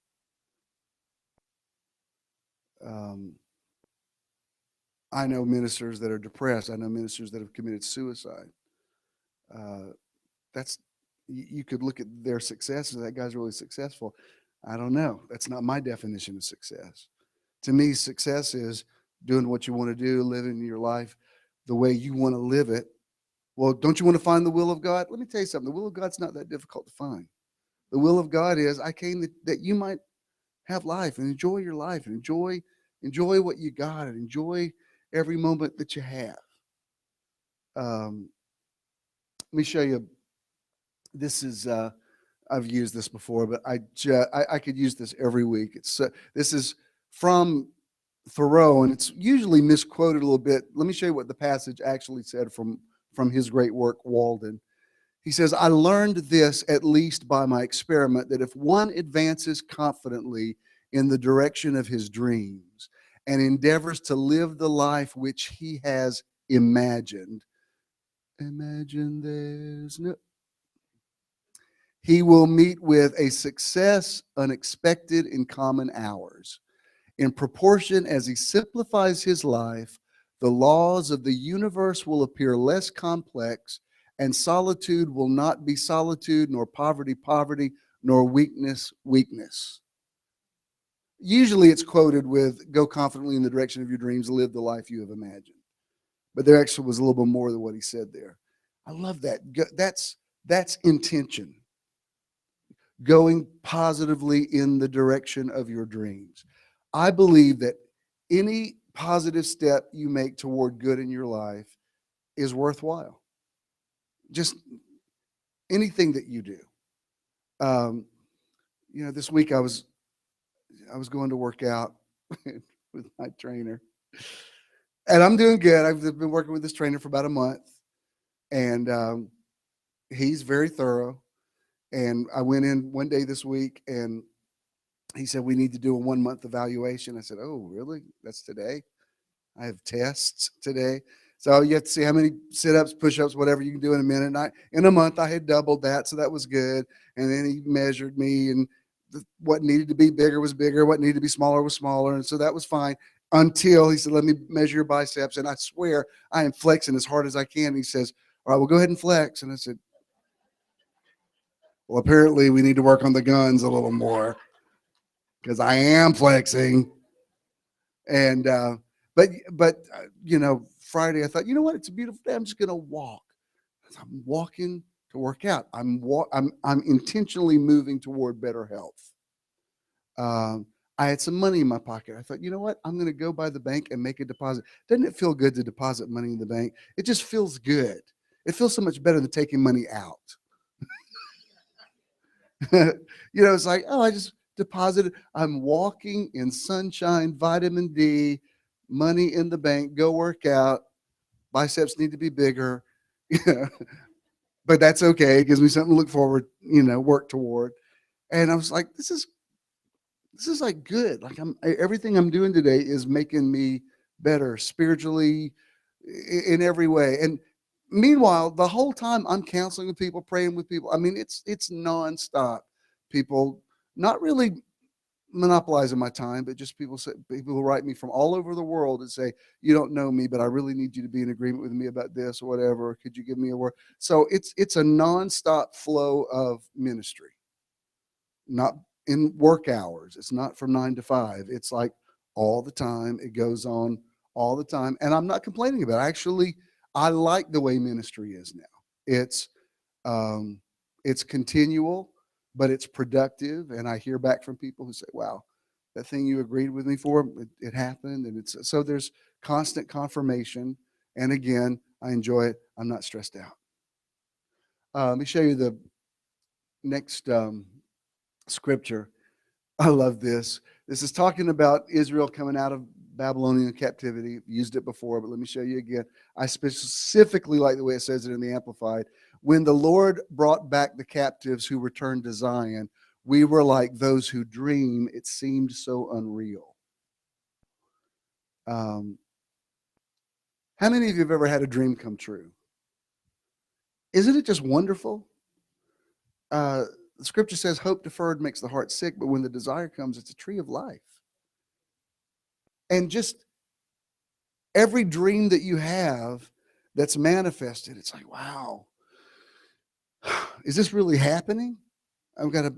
S1: I know ministers that are depressed. I know ministers that have committed suicide. That's you could look at their success and that guy's really successful. I don't know. That's not my definition of success. To me, success is doing what you want to do, living your life the way you want to live it. Well, don't you want to find the will of God? Let me tell you something. The will of God's not that difficult to find. The will of God is I came that you might have life and enjoy your life and enjoy what you got and enjoy every moment that you have. Let me show you. This is I've used this before, but I could use this every week. This is from Thoreau, and it's usually misquoted a little bit. Let me show you what the passage actually said from his great work, Walden. He says, I learned this, at least by my experiment, that if one advances confidently in the direction of his dreams and endeavors to live the life which he has imagined, he will meet with a success unexpected in common hours. In proportion as he simplifies his life, the laws of the universe will appear less complex, and solitude will not be solitude, nor poverty poverty, nor weakness weakness. Usually it's quoted with, go confidently in the direction of your dreams, live the life you have imagined. But there actually was a little bit more than what he said there. I love that. That's intention. Going positively in the direction of your dreams. I believe that any positive step you make toward good in your life is worthwhile. Just anything that you do. This week I was going to work out with my trainer, and I'm doing good. I've been working with this trainer for about a month, and he's very thorough. And I went in one day this week, and he said, we need to do a 1 month evaluation. I said, oh, really? That's today? I have tests today. So you have to see how many sit-ups, push-ups, whatever you can do in a minute. And in a month, I had doubled that, so that was good. And then he measured me, and what needed to be bigger was bigger, what needed to be smaller was smaller. And so that was fine until he said, let me measure your biceps. And I swear I am flexing as hard as I can. And he says, all right, well, go ahead and flex. And I said, well, apparently we need to work on the guns a little more because I am flexing. And but Friday I thought, you know what? It's a beautiful day. I'm just going to walk. I'm walking to work out. I'm intentionally moving toward better health. I had some money in my pocket. I thought, you know what? I'm going to go by the bank and make a deposit. Doesn't it feel good to deposit money in the bank? It just feels good. It feels so much better than taking money out. It's like, oh, I just deposited. I'm walking in sunshine, vitamin D, money in the bank, go work out. Biceps need to be bigger. But that's okay. It gives me something to look forward, work toward. And I was like, this is like good. Like everything I'm doing today is making me better spiritually in every way. And meanwhile, the whole time I'm counseling with people, praying with people. I mean, it's nonstop. People not really monopolizing my time, but just people who write me from all over the world and say, you don't know me, but I really need you to be in agreement with me about this or whatever. Could you give me a word? So it's a nonstop flow of ministry, not in work hours. It's not from 9 to 5. It's like all the time. It goes on all the time. And I'm not complaining about it. Actually, I like the way ministry is now. Um, it's continual, but it's productive. And I hear back from people who say, wow, that thing you agreed with me for, it happened. And so there's constant confirmation. And again, I enjoy it. I'm not stressed out. Let me show you the next scripture. I love this. This is talking about Israel coming out of Babylonian captivity. Used it before, but let me show you again. I specifically like the way it says it in the Amplified. When the Lord brought back the captives who returned to Zion, we were like those who dream. It seemed so unreal. How many of you have ever had a dream come true? Isn't it just wonderful? The scripture says hope deferred makes the heart sick, but when the desire comes, it's a tree of life. And just every dream that you have that's manifested, it's like, wow, is this really happening? I've got to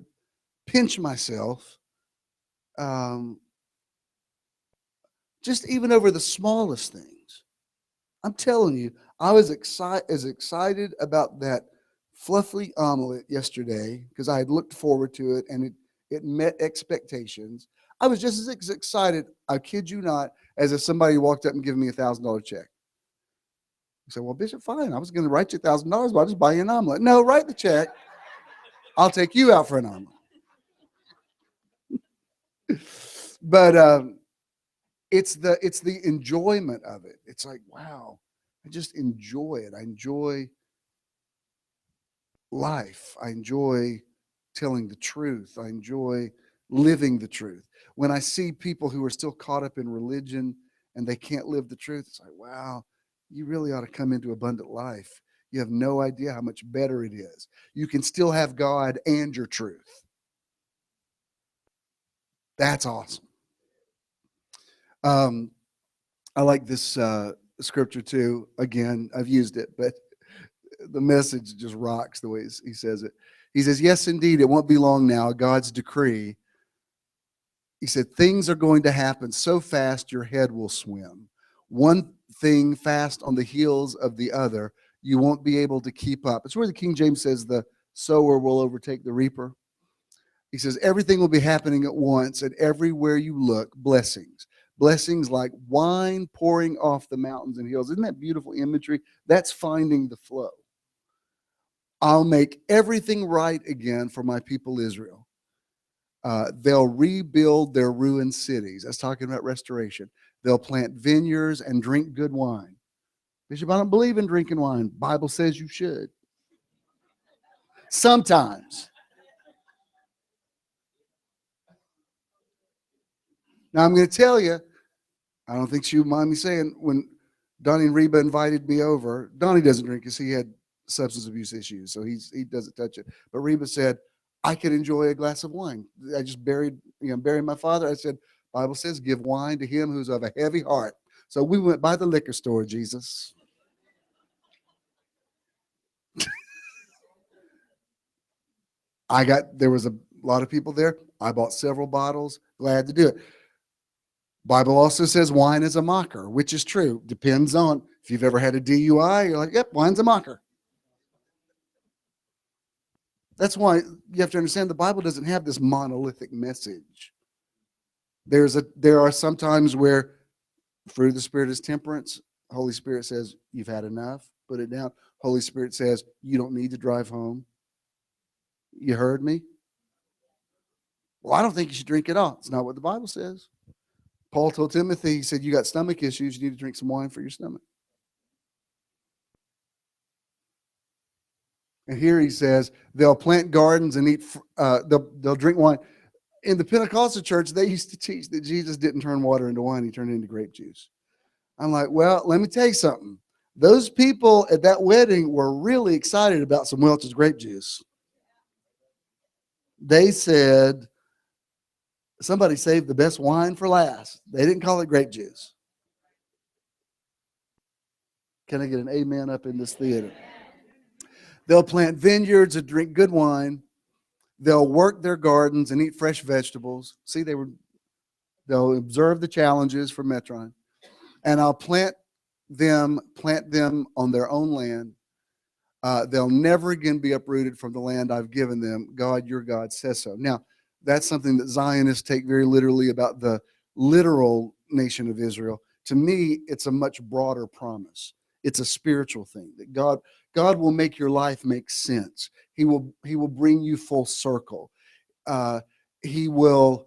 S1: pinch myself. Just even over the smallest things. I'm telling you, I was excited about that fluffy omelet yesterday because I had looked forward to it and it met expectations. I was just as excited, I kid you not, as if somebody walked up and gave me $1,000 check. I said, well, Bishop, fine. I was going to write you $1,000, but I'll just buy you an omelet. No, write the check. I'll take you out for an omelet. But it's the enjoyment of it. It's like, wow, I just enjoy it. I enjoy life. I enjoy telling the truth. I enjoy living the truth. When I see people who are still caught up in religion and they can't live the truth, it's like, wow, you really ought to come into abundant life. You have no idea how much better it is. You can still have God and your truth. That's awesome. I like this scripture too. Again, I've used it, but the message just rocks the way he says it. He says, yes, indeed, it won't be long now, God's decree. He said, things are going to happen so fast your head will swim. One thing fast on the heels of the other. You won't be able to keep up. It's where the King James says the sower will overtake the reaper. He says, everything will be happening at once, and everywhere you look, blessings. Blessings like wine pouring off the mountains and hills. Isn't that beautiful imagery? That's finding the flow. I'll make everything right again for my people Israel. They'll rebuild their ruined cities. That's talking about restoration. They'll plant vineyards and drink good wine. Bishop, I don't believe in drinking wine. Bible says you should. Sometimes. Now, I'm going to tell you, I don't think she would mind me saying, when Donnie and Reba invited me over, Donnie doesn't drink because he had substance abuse issues, so he doesn't touch it. But Reba said, I could enjoy a glass of wine. I just buried my father. I said, Bible says, give wine to him who's of a heavy heart. So we went by the liquor store, Jesus. There was a lot of people there. I bought several bottles. Glad to do it. Bible also says wine is a mocker, which is true. Depends on if you've ever had a DUI, you're like, yep, wine's a mocker. That's why you have to understand the Bible doesn't have this monolithic message. There are some times where fruit of the Spirit is temperance. Holy Spirit says, you've had enough, put it down. Holy Spirit says, you don't need to drive home. You heard me? Well, I don't think you should drink it all. It's not what the Bible says. Paul told Timothy, he said, you got stomach issues, you need to drink some wine for your stomach. And here he says, they'll plant gardens and eat, they'll drink wine. In the Pentecostal church, they used to teach that Jesus didn't turn water into wine, he turned it into grape juice. I'm like, well, let me tell you something. Those people at that wedding were really excited about some Welch's grape juice. They said, Somebody saved the best wine for last. They didn't call it grape juice. Can I get an amen up in this theater? They'll plant vineyards and drink good wine. They'll work their gardens and eat fresh vegetables. See, they'll observe the challenges for Metron. And I'll plant them on their own land. They'll never again be uprooted from the land I've given them. God, your God, says so. Now, that's something that Zionists take very literally about the literal nation of Israel. To me, it's a much broader promise. It's a spiritual thing that God will make your life make sense. He will bring you full circle. He will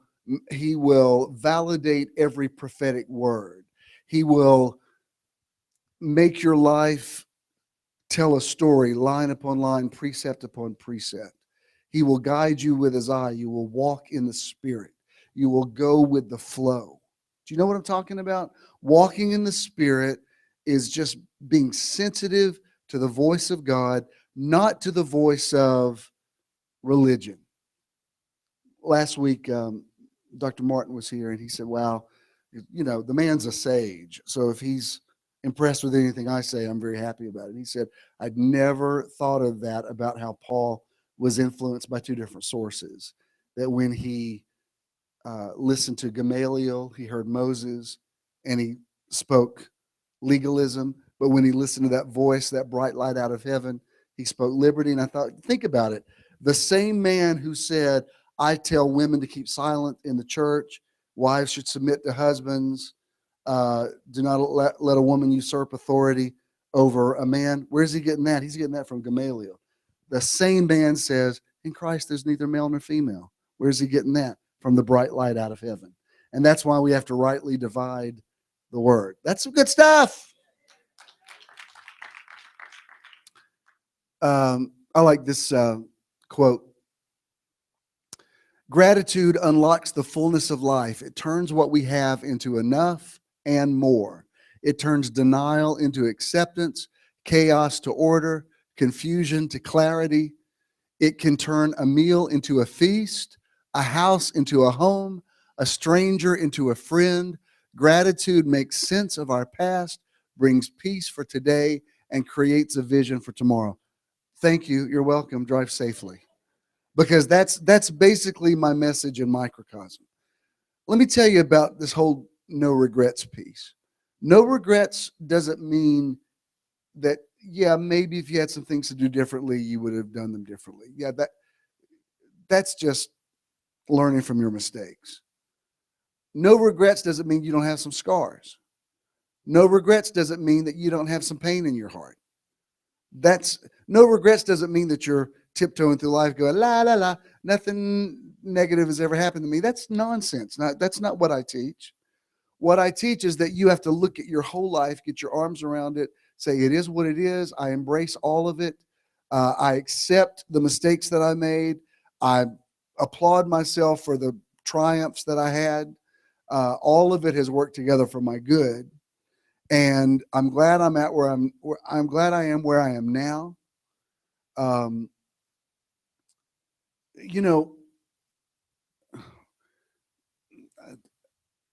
S1: validate every prophetic word. He will make your life tell a story, line upon line, precept upon precept. He will guide you with his eye. You will walk in the Spirit. You will go with the flow. Do you know what I'm talking about? Walking in the Spirit is just being sensitive to the voice of God, not to the voice of religion. Last week, Dr. Martin was here, and he said, wow, the man's a sage. So if he's impressed with anything I say, I'm very happy about it. And he said, I'd never thought of that about how Paul was influenced by two different sources. That when he listened to Gamaliel, he heard Moses, and he spoke legalism. But when he listened to that voice, that bright light out of heaven, he spoke liberty. And I thought, think about it. The same man who said, I tell women to keep silent in the church, wives should submit to husbands, do not let a woman usurp authority over a man. Where's he getting that? He's getting that from Gamaliel. The same man says, in Christ there's neither male nor female. Where's he getting that? From the bright light out of heaven. And that's why we have to rightly divide the word. That's some good stuff. I like this quote. Gratitude unlocks the fullness of life. It turns what we have into enough and more. It turns denial into acceptance, chaos to order, confusion to clarity. It can turn a meal into a feast, a house into a home, a stranger into a friend. Gratitude makes sense of our past, brings peace for today, and creates a vision for tomorrow. Thank you. You're welcome. Drive safely. Because that's basically my message in microcosm. Let me tell you about this whole no regrets piece. No regrets doesn't mean that, yeah, maybe if you had some things to do differently, you would have done them differently. Yeah, that's just learning from your mistakes. No regrets doesn't mean you don't have some scars. No regrets doesn't mean that you don't have some pain in your heart. No regrets doesn't mean that you're tiptoeing through life going, la, la, la, nothing negative has ever happened to me. That's nonsense. That's not what I teach. What I teach is that you have to look at your whole life, get your arms around it, say it is what it is. I embrace all of it. I accept the mistakes that I made. I applaud myself for the triumphs that I had. All of it has worked together for my good. And I'm glad I'm glad I am where I am now.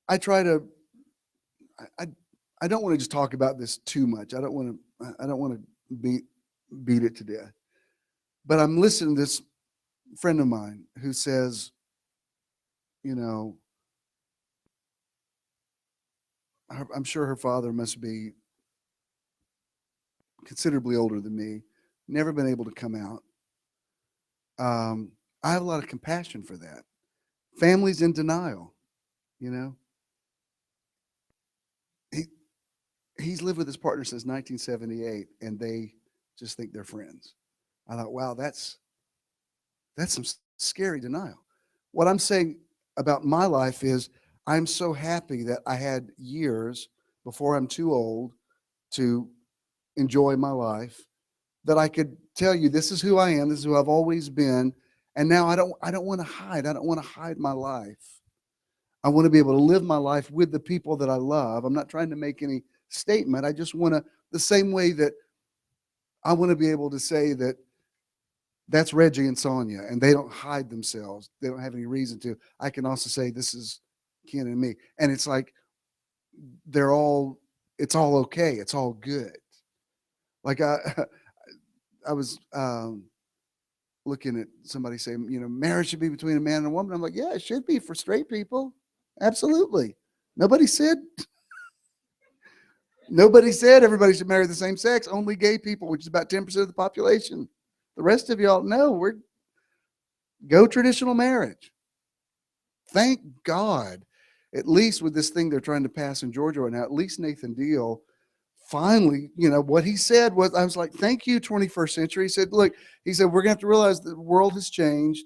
S1: I try to. I don't want to just talk about this too much. I don't want to beat it to death. But I'm listening to this friend of mine who says, I'm sure her father must be considerably older than me, never been able to come out. I have a lot of compassion for that. Family's in denial, He's lived with his partner since 1978, and they just think they're friends. I thought, wow, that's some scary denial. What I'm saying about my life is I'm so happy that I had years before I'm too old to enjoy my life, that I could tell you this is who I am, this is who I've always been, and now I don't want to hide. I don't want to hide my life. I want to be able to live my life with the people that I love. I'm not trying to make any statement. I just want to, the same way that I want to be able to say that That's Reggie and Sonia, and they don't hide themselves. They don't have any reason to. I can also say this is Ken and me, and it's like they're all. It's all okay. It's all good. Like I was looking at somebody saying, marriage should be between a man and a woman. I'm like, yeah, it should be for straight people. Absolutely. Nobody said everybody should marry the same sex. Only gay people, which is about 10% of the population. The rest of y'all, no, go traditional marriage. Thank God. At least with this thing they're trying to pass in Georgia right now, at least Nathan Deal finally, what he said was, I was like, thank you, 21st century. He said, look, we're going to have to realize that the world has changed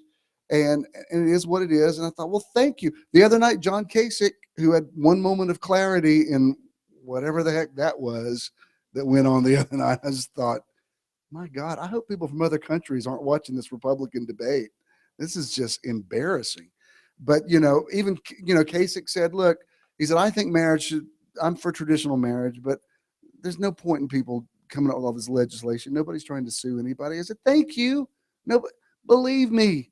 S1: and it is what it is. And I thought, well, thank you. The other night, John Kasich, who had one moment of clarity in whatever the heck that was that went on the other night, I just thought, my God, I hope people from other countries aren't watching this Republican debate. This is just embarrassing. But, even, Kasich said, look, he said, I think I'm for traditional marriage, but there's no point in people coming up with all this legislation. Nobody's trying to sue anybody. I said, thank you. No, believe me,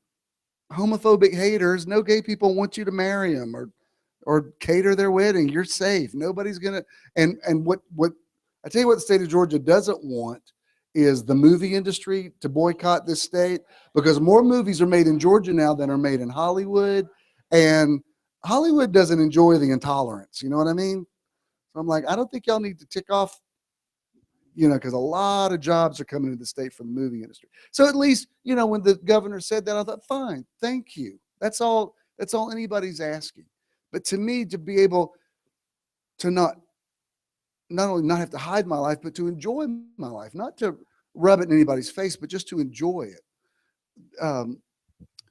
S1: homophobic haters, no gay people want you to marry them or cater their wedding. You're safe. Nobody's going to. And what I tell you what the state of Georgia doesn't want is the movie industry to boycott this state, because more movies are made in Georgia now than are made in Hollywood. And Hollywood doesn't enjoy the intolerance. You know what I mean? So I'm like, I don't think y'all need to tick off, because a lot of jobs are coming into the state from the movie industry. So at least, when the governor said that, I thought, fine, thank you. That's all anybody's asking. But to me, to be able to not only not have to hide my life, but to enjoy my life, not to rub it in anybody's face, but just to enjoy it.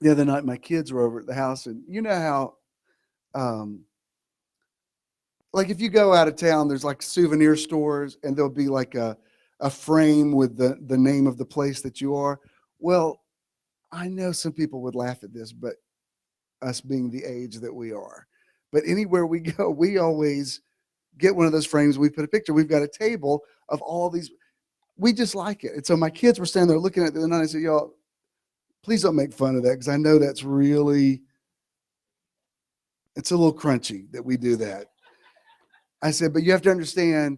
S1: The other night, my kids were over at the house, and you know how, like if you go out of town, there's like souvenir stores, and there'll be like a frame with the name of the place that you are. Well, I know some people would laugh at this, but us being the age that we are, but anywhere we go, we always get one of those frames. We put a picture. We've got a table of all these. We just like it. And so my kids were standing there looking at it the other night. I said, y'all, please don't make fun of that, because I know that's really, it's a little crunchy that we do that. I said, but you have to understand,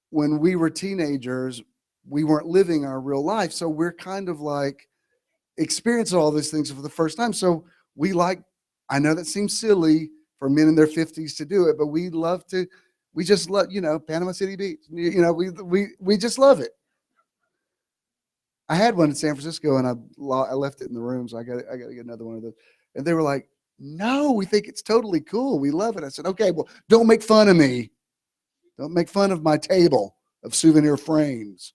S1: when we were teenagers, we weren't living our real life. So we're kind of like experiencing all these things for the first time. So I know that seems silly for men in their 50s to do it, but we just love, Panama City Beach. We just love it. I had one in San Francisco and I left it in the room. So I got to get another one of those. And they were like, no, we think it's totally cool. We love it. I said, okay, well, don't make fun of me. Don't make fun of my table of souvenir frames.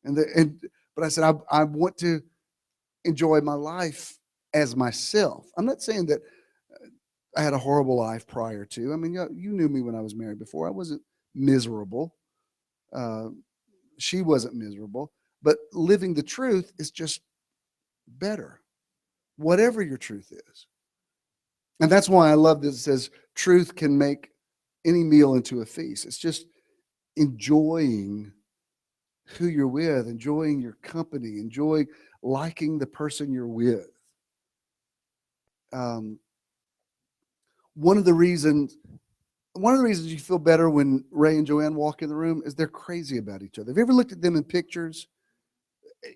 S1: But I said, I want to enjoy my life as myself. I'm not saying that I had a horrible life prior to. I mean, you knew me when I was married before. I wasn't miserable. She wasn't miserable. But living the truth is just better, whatever your truth is. And that's why I love this. It says truth can make any meal into a feast. It's just enjoying who you're with, enjoying your company, liking the person you're with. One of the reasons you feel better when Ray and Joanne walk in the room is they're crazy about each other. Have you ever looked at them in pictures?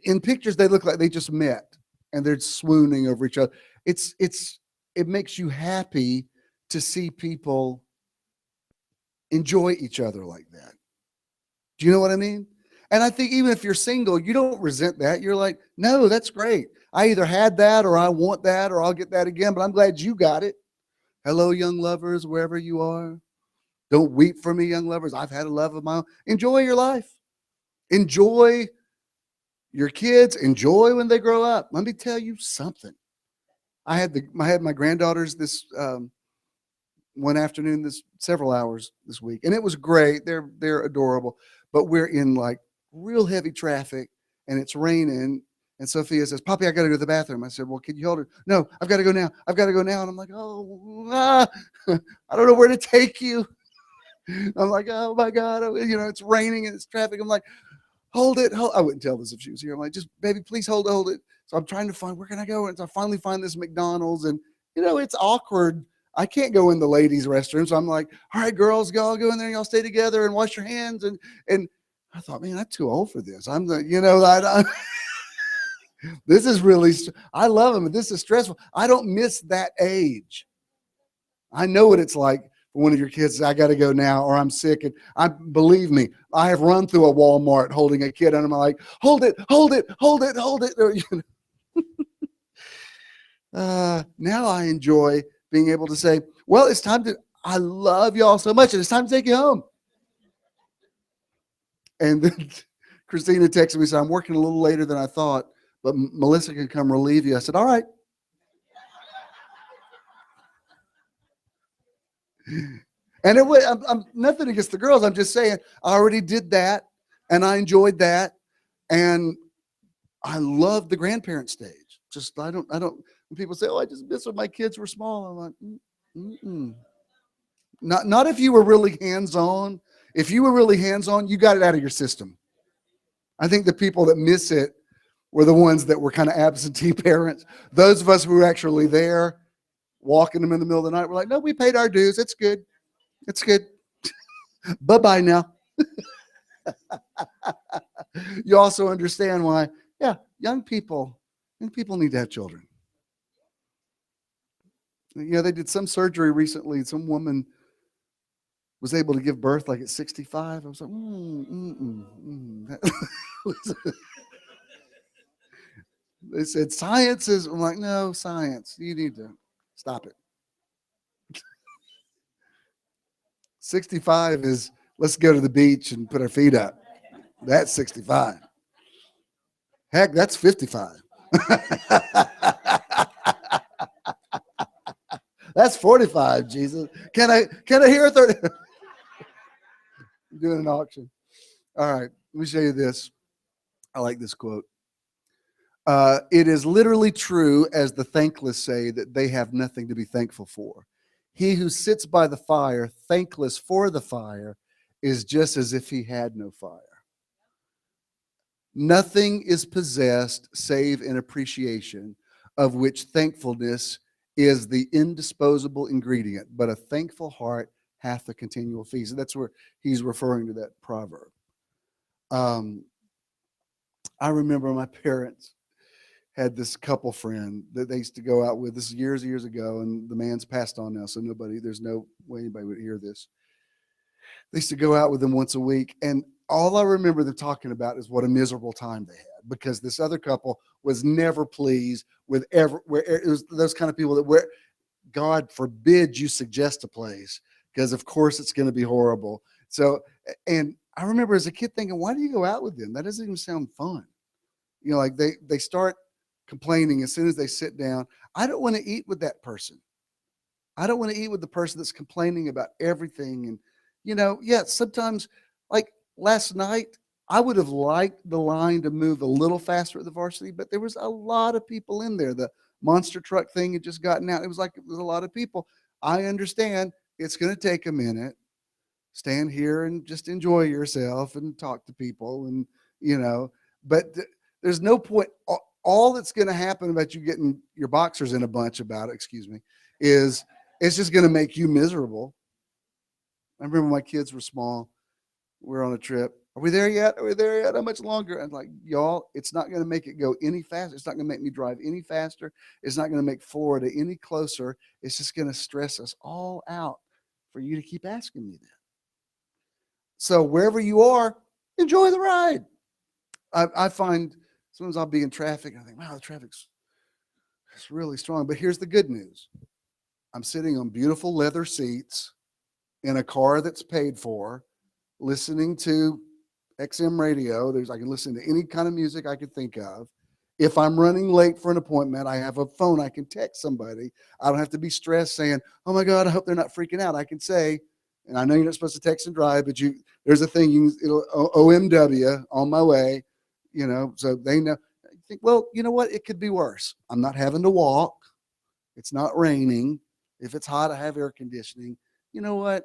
S1: In pictures, they look like they just met and they're swooning over each other. It makes you happy to see people enjoy each other like that. Do you know what I mean? And I think even if you're single, you don't resent that. You're like, no, that's great. I either had that or I want that or I'll get that again, but I'm glad you got it. Hello, young lovers, wherever you are. Don't weep for me, young lovers. I've had a love of my own. Enjoy your life. Enjoy your kids. Enjoy when they grow up. Let me tell you something. I had my granddaughters this one afternoon, several hours this week, and it was great. They're adorable, but we're in like real heavy traffic, and it's raining. And Sophia says, "Poppy, I got to go to the bathroom." I said, "Well, can you hold her?" "No, I've got to go now. I've got to go now." And I'm like, I don't know where to take you. I'm like, oh my God, it's raining and it's traffic. I'm like, hold it. I wouldn't tell this if she was here. I'm like, just baby, please hold it. So I'm trying to find, where can I go? And so I finally find this McDonald's, and it's awkward. I can't go in the ladies' restroom. So I'm like, all right, girls, y'all go in there and y'all stay together and wash your hands. And I thought, man, I'm too old for this. I'm the, this is really, I love them, but this is stressful. I don't miss that age. I know what it's like for one of your kids. I got to go now, or I'm sick. And believe me, I have run through a Walmart holding a kid, and I'm like, hold it. Now I enjoy being able to say, well, it's time to, I love y'all so much, and it's time to take you home. And then Christina texted me, said, I'm working a little later than I thought, but Melissa can come relieve you. I said, all right. And it was, I'm nothing against the girls. I'm just saying, I already did that, and I enjoyed that, and I love the grandparent stage. Just I don't. When people say, "Oh, I just miss when my kids were small," I'm like, not if you were really hands on. If you were really hands on, you got it out of your system. I think the people that miss it were the ones that were kind of absentee parents. Those of us who were actually there, walking them in the middle of the night, we're like, "No, we paid our dues. It's good. It's good. Bye-bye now." You also understand why, yeah, young people need to have children. They did some surgery recently. Some woman was able to give birth like at 65. I was like, They said science is, I'm like, no, science. You need to stop it. 65 is, let's go to the beach and put our feet up. That's 65. Heck, that's 55. That's 45, Jesus. Can I hear a 30? I'm doing an auction. All right, let me show you this. I like this quote. It is literally true, as the thankless say, that they have nothing to be thankful for. He who sits by the fire, thankless for the fire, is just as if he had no fire. Nothing is possessed save an appreciation, of which thankfulness is the indisposable ingredient, but a thankful heart hath a continual feast. And that's where he's referring to that proverb. I remember my parents had this couple friend that they used to go out with. This is years ago, and the man's passed on now, so there's no way anybody would hear this. They used to go out with them once a week, and all I remember them talking about is what a miserable time they had, because this other couple was never pleased with where it was those kind of people that where God forbid you suggest a place, because of course it's going to be horrible. So, and I remember as a kid thinking, why do you go out with them? That doesn't even sound fun. Like they start complaining as soon as they sit down. I don't want to eat with that person. I don't want to eat with the person that's complaining about everything. And, sometimes, like last night, I would have liked the line to move a little faster at the varsity, but there was a lot of people in there. The monster truck thing had just gotten out. It was a lot of people. I understand it's going to take a minute. Stand here and just enjoy yourself and talk to people, but there's no point. All that's going to happen about you getting your boxers in a bunch is it's just going to make you miserable. I remember my kids were small. We were on a trip. Are we there yet? How much longer? I'm like, y'all, it's not going to make it go any faster. It's not going to make me drive any faster. It's not going to make Florida any closer. It's just going to stress us all out for you to keep asking me that. So wherever you are, enjoy the ride. I find sometimes I'll be in traffic and I think, wow, the traffic's really strong. But here's the good news. I'm sitting on beautiful leather seats in a car that's paid for, listening to XM radio. I can listen to any kind of music I could think of. If I'm running late for an appointment, I have a phone. I can text somebody. I don't have to be stressed saying, oh my God, I hope they're not freaking out. I can say, and I know you're not supposed to text and drive, but there's a thing, it'll OMW, on my way, so they know. I think, well, you know what? It could be worse. I'm not having to walk. It's not raining. If it's hot, I have air conditioning. You know what?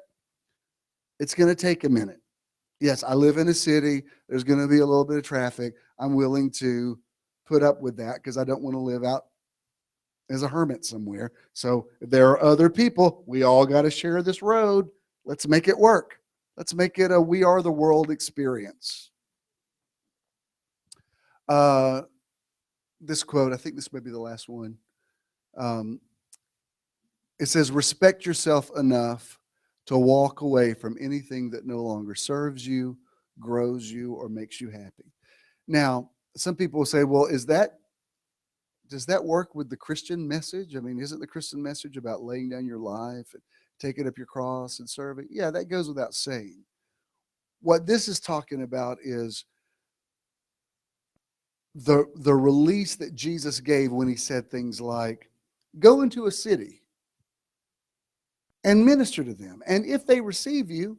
S1: It's going to take a minute. Yes, I live in a city. There's going to be a little bit of traffic. I'm willing to put up with that because I don't want to live out as a hermit somewhere. So if there are other people, we all got to share this road. Let's make it work. Let's make it a we are the world experience. Uh, this quote, I think this may be the last one. Um, it says, respect yourself enough to walk away from anything that no longer serves you, grows you, or makes you happy. Now, some people will say, well, does that work with the Christian message? I mean, isn't the Christian message about laying down your life and taking up your cross and serving? Yeah, that goes without saying. What this is talking about is the release that Jesus gave when he said things like, go into a city and minister to them. And if they receive you,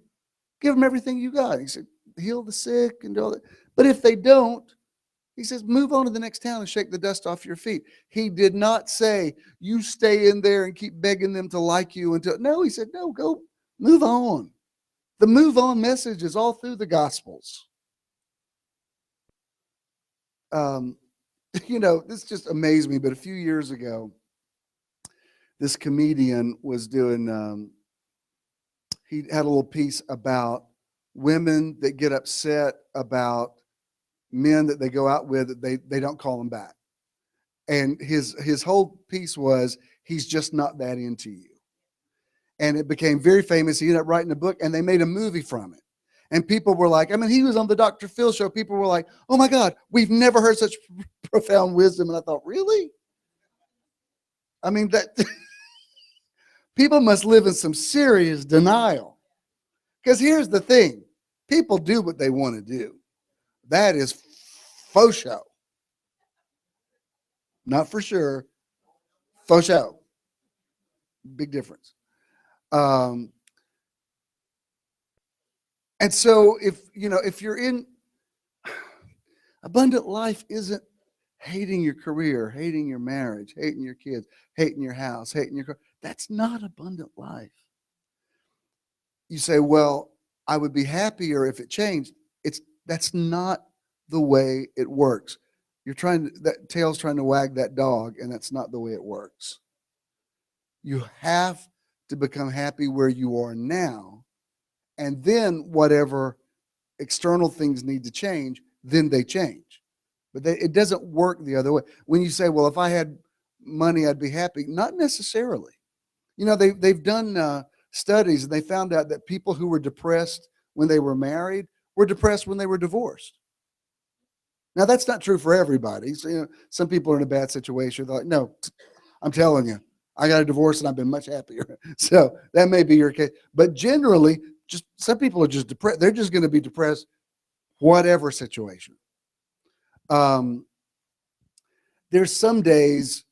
S1: give them everything you got. He said, heal the sick and do all that. But if they don't, he says, move on to the next town and shake the dust off your feet. He did not say, you stay in there and keep begging them to like you until. No, he said, no, go move on. The move on message is all through the Gospels. This just amazed me. But a few years ago, this comedian was doing, he had a little piece about women that get upset about men that they go out with that they don't call them back. And his whole piece was, he's just not that into you. And it became very famous. He ended up writing a book and they made a movie from it. And people were like, I mean, he was on the Dr. Phil show. People were like, oh my God, we've never heard such profound wisdom. And I thought, really? I mean, that people must live in some serious denial. Because here's the thing. People do what they want to do. That is faux show. Not for sure. Faux show. Big difference. And so if you're in abundant life, isn't hating your career, hating your marriage, hating your kids, hating your house, hating your car. That's not abundant life. You say, well, I would be happier if it changed. That's not the way it works. That tail's trying to wag that dog, and that's not the way it works. You have to become happy where you are now, and then whatever external things need to change, then they change. But it doesn't work the other way. When you say, well, if I had money, I'd be happy, not necessarily. They've done studies, and they found out that people who were depressed when they were married were depressed when they were divorced. Now, that's not true for everybody. So, some people are in a bad situation. They're like, no, I'm telling you, I got a divorce and I've been much happier. So that may be your case. But generally, just some people are just depressed. They're just going to be depressed, whatever situation. There's some days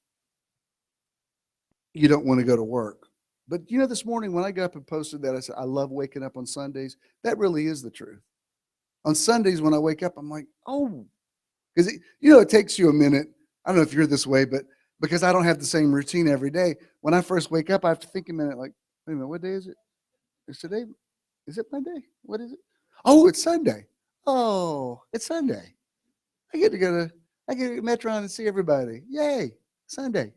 S1: you don't want to go to work. But this morning when I got up and posted that, I said, I love waking up on Sundays. That really is the truth. On Sundays when I wake up, I'm like, oh, because it takes you a minute. I don't know if you're this way, but because I don't have the same routine every day, when I first wake up, I have to think a minute, like, wait a minute, what day is it? Is today? Is it Monday? What is it? Oh, it's Sunday. Oh, it's Sunday. I get to Metron and see everybody. Yay, Sunday.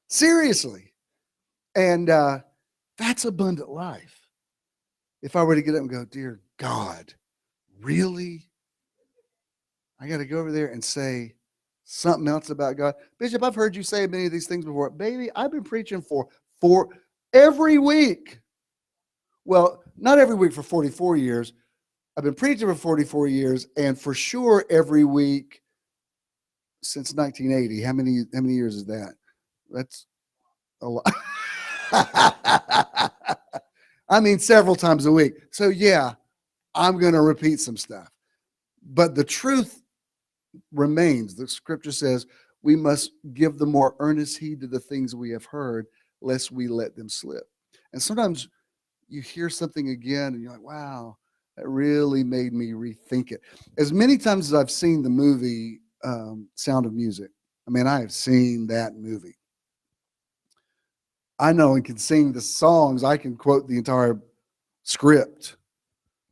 S1: Seriously. And that's abundant life. If I were to get up and go, dear God, really? I got to go over there and say something else about God. Bishop, I've heard you say many of these things before. Baby, I've been preaching for every week. Well, not every week for 44 years. I've been preaching for 44 years, and for sure every week since 1980. How many years is that? That's a lot. I mean, several times a week. So yeah, I'm going to repeat some stuff. But the truth remains. The scripture says we must give the more earnest heed to the things we have heard, lest we let them slip. And sometimes you hear something again and you're like, wow, that really made me rethink it. As many times as I've seen the movie Sound of Music, I mean, I have seen that movie. I know and can sing the songs. I can quote the entire script.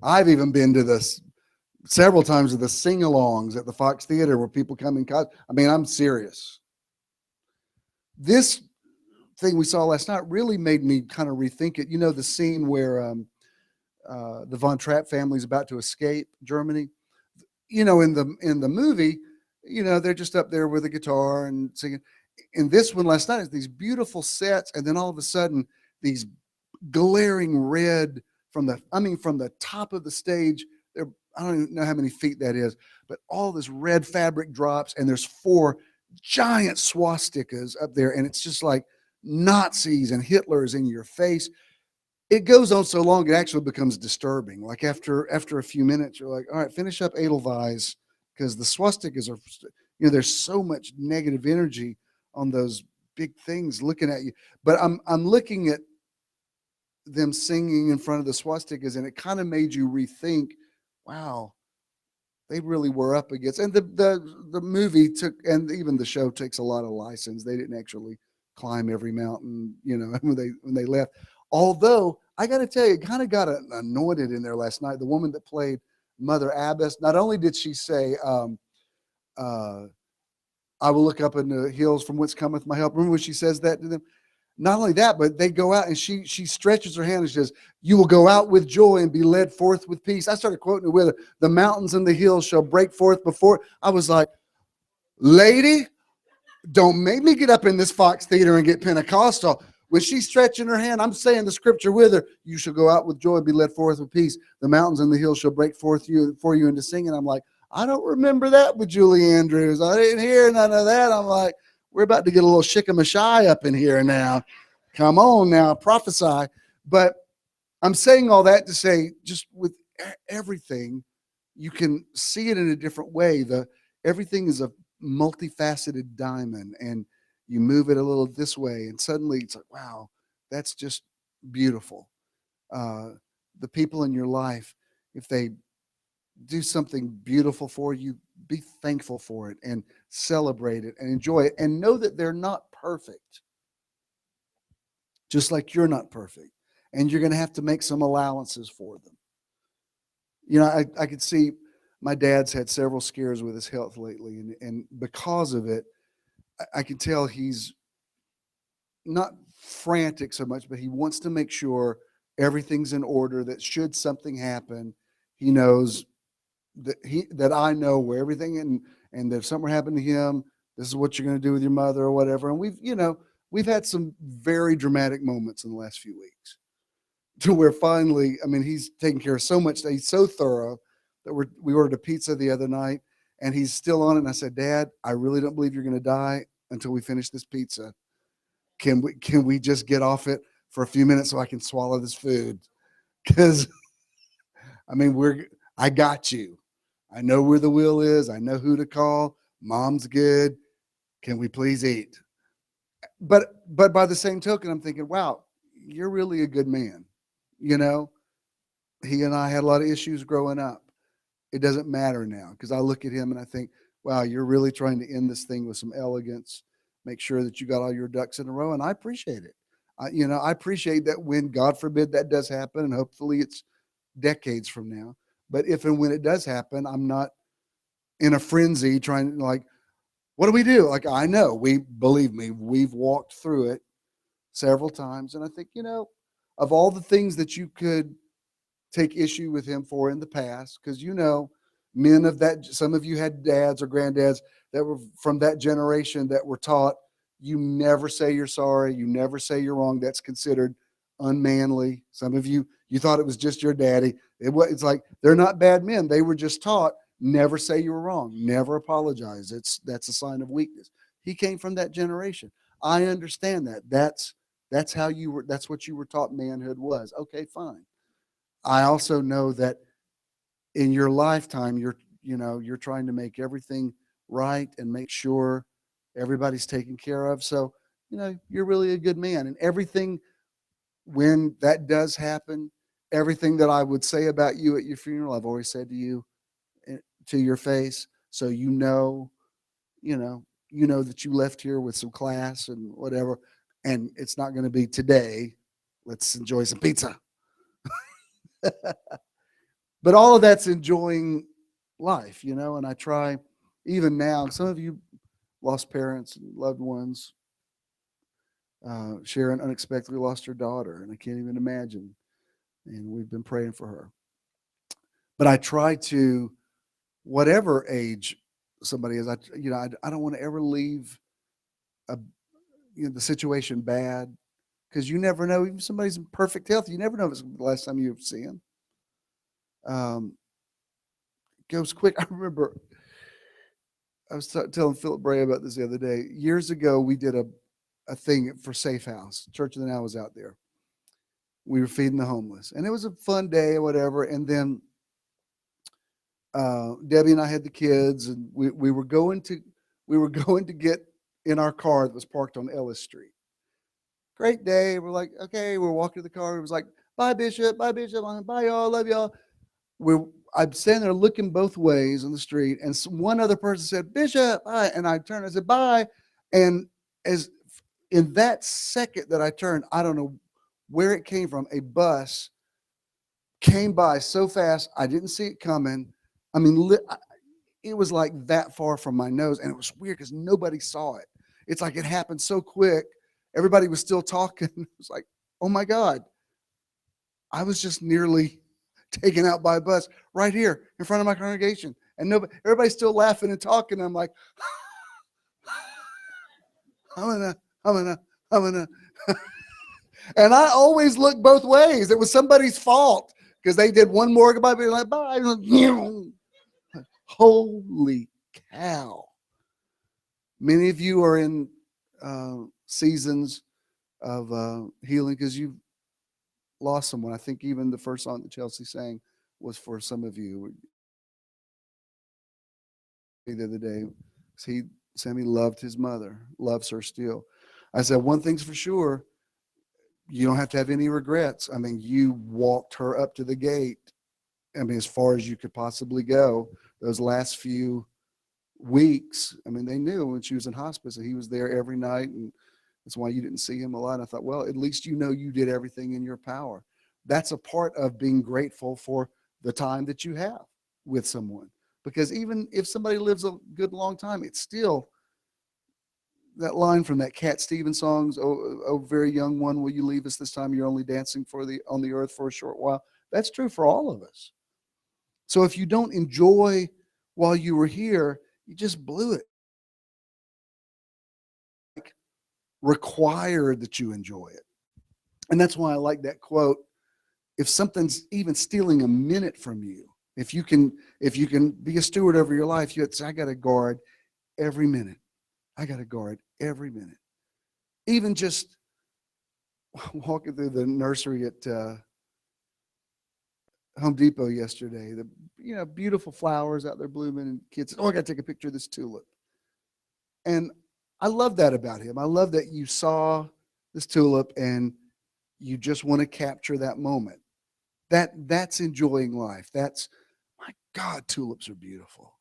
S1: I've even been to this several times of the sing-alongs at the Fox Theater where people come in. I mean, I'm serious. This thing we saw last night really made me kind of rethink it. You know, the scene where the Von Trapp family is about to escape Germany. You know, in the movie, you know, they're just up there with a guitar and singing. In this one last night, is these beautiful sets, and then all of a sudden, these glaring red from the top of the stage. There, I don't even know how many feet that is, but all this red fabric drops, and there's 4 giant swastikas up there, and it's just like Nazis and Hitler is in your face. It goes on so long, it actually becomes disturbing. Like after a few minutes, you're like, all right, finish up Edelweiss, because the swastikas are, you know, there's so much negative energy on those big things looking at you. But I'm looking at them singing in front of the swastikas, and it kind of made you rethink, wow, they really were up against. And the movie took, and even the show takes a lot of license. They didn't actually climb every mountain, you know, when they left. Although I got to tell you, it kind of got anointed in there last night. The woman that played Mother Abbess, not only did she say, I will look up in the hills from whence cometh my help. Remember when she says that to them? Not only that, but they go out and she stretches her hand and says, you will go out with joy and be led forth with peace. I started quoting it with her. The mountains and the hills shall break forth before. I was like, lady, don't make me get up in this Fox Theater and get Pentecostal. When she's stretching her hand, I'm saying the scripture with her. You shall go out with joy and be led forth with peace. The mountains and the hills shall break forth for you into singing. I'm like, I don't remember that with Julie Andrews. I didn't hear none of that. I'm like, we're about to get a little shikamashi up in here now. Come on now, prophesy. But I'm saying all that to say, just with everything, you can see it in a different way. Everything is a multifaceted diamond, and you move it a little this way, and suddenly it's like, wow, that's just beautiful. The people in your life, if they do something beautiful for you, be thankful for it and celebrate it and enjoy it, and know that they're not perfect, just like you're not perfect, and you're going to have to make some allowances for them. You know, I could see my dad's had several scares with his health lately, and because of it, I can tell he's not frantic so much, but he wants to make sure everything's in order, that should something happen, he knows that I know where everything, and that if something happened to him, this is what you're going to do with your mother or whatever. And we've had some very dramatic moments in the last few weeks, to where finally, I mean, he's taking care of so much that he's so thorough that we ordered a pizza the other night, and he's still on it. And I said, Dad, I really don't believe you're going to die until we finish this pizza. Can we just get off it for a few minutes so I can swallow this food? Because I mean, I got you. I know where the wheel is. I know who to call. Mom's good. Can we please eat? But by the same token, I'm thinking, wow, you're really a good man. You know, he and I had a lot of issues growing up. It doesn't matter now, because I look at him and I think, wow, you're really trying to end this thing with some elegance. Make sure that you got all your ducks in a row, and I appreciate it. I appreciate that when, God forbid, that does happen, and hopefully it's decades from now. But if and when it does happen, I'm not in a frenzy trying to, like, what do we do? Like, I know, believe me, we've walked through it several times. And I think, of all the things that you could take issue with him for in the past, because, men of that, some of you had dads or granddads that were from that generation that were taught, you never say you're sorry. You never say you're wrong. That's considered unmanly. Some of you thought it was just your daddy. It's like, they're not bad men. They were just taught, never say you were wrong. Never apologize. That's a sign of weakness. He came from that generation. I understand that. That's how you were. That's what you were taught manhood was. Okay, fine. I also know that in your lifetime, you're trying to make everything right and make sure everybody's taken care of. So, you're really a good man. And everything, when that does happen, everything that I would say about you at your funeral, I've always said to you, to your face. So, that you left here with some class and whatever, and it's not going to be today. Let's enjoy some pizza. But all of that's enjoying life, and I try even now. Some of you lost parents and loved ones. Sharon unexpectedly lost her daughter, and I can't even imagine. And we've been praying for her. But I try to, whatever age somebody is, I don't want to ever leave a, the situation bad, because you never know. Even somebody's in perfect health, you never know if it's the last time you've seen them. It goes quick. I remember I was telling Philip Bray about this the other day. Years ago, we did a thing for Safe House. Church of the Now was out there. We were feeding the homeless, and it was a fun day or whatever. And then Debbie and I had the kids, and we were going to get in our car that was parked on Ellis Street. Great day. We're like, okay, we're walking to the car. It was like, bye, Bishop. Bye, Bishop. Bye, y'all. Love y'all. I'm standing there looking both ways on the street, and one other person said, Bishop, bye. And I turned, I said, bye. And as in that second that I turned, I don't know where it came from, a bus came by so fast, I didn't see it coming. I mean, it was like that far from my nose, and it was weird because nobody saw it. It's like it happened so quick. Everybody was still talking. It was like, oh my God, I was just nearly taken out by a bus right here in front of my congregation, and everybody's still laughing and talking. I'm like, I'm gonna. And I always look both ways. It was somebody's fault because they did one more goodbye, be like, bye. Holy cow. Many of you are in seasons of healing because you've lost someone. I think even the first song that Chelsea sang was for some of you. The other day, Sammy loved his mother, loves her still. I said, one thing's for sure, you don't have to have any regrets. I mean, you walked her up to the gate. I mean, as far as you could possibly go. Those last few weeks, I mean, they knew when she was in hospice that he was there every night, and that's why you didn't see him a lot. I thought, well, at least you know you did everything in your power. That's a part of being grateful for the time that you have with someone. Because even if somebody lives a good long time, it's still that line from that Cat Stevens songs, oh, very young one, will you leave us this time? You're only dancing on the earth for a short while. That's true for all of us. So if you don't enjoy while you were here, you just blew it. Required that you enjoy it. And that's why I like that quote. If something's even stealing a minute from you, if you can be a steward over your life, you have to say, I got to guard every minute. I got to guard every minute. Even just walking through the nursery at Home Depot yesterday, the beautiful flowers out there blooming, and kids said, oh, I got to take a picture of this tulip. And I love that about him. I love that you saw this tulip and you just want to capture that moment. That's enjoying life. That's, my God, tulips are beautiful.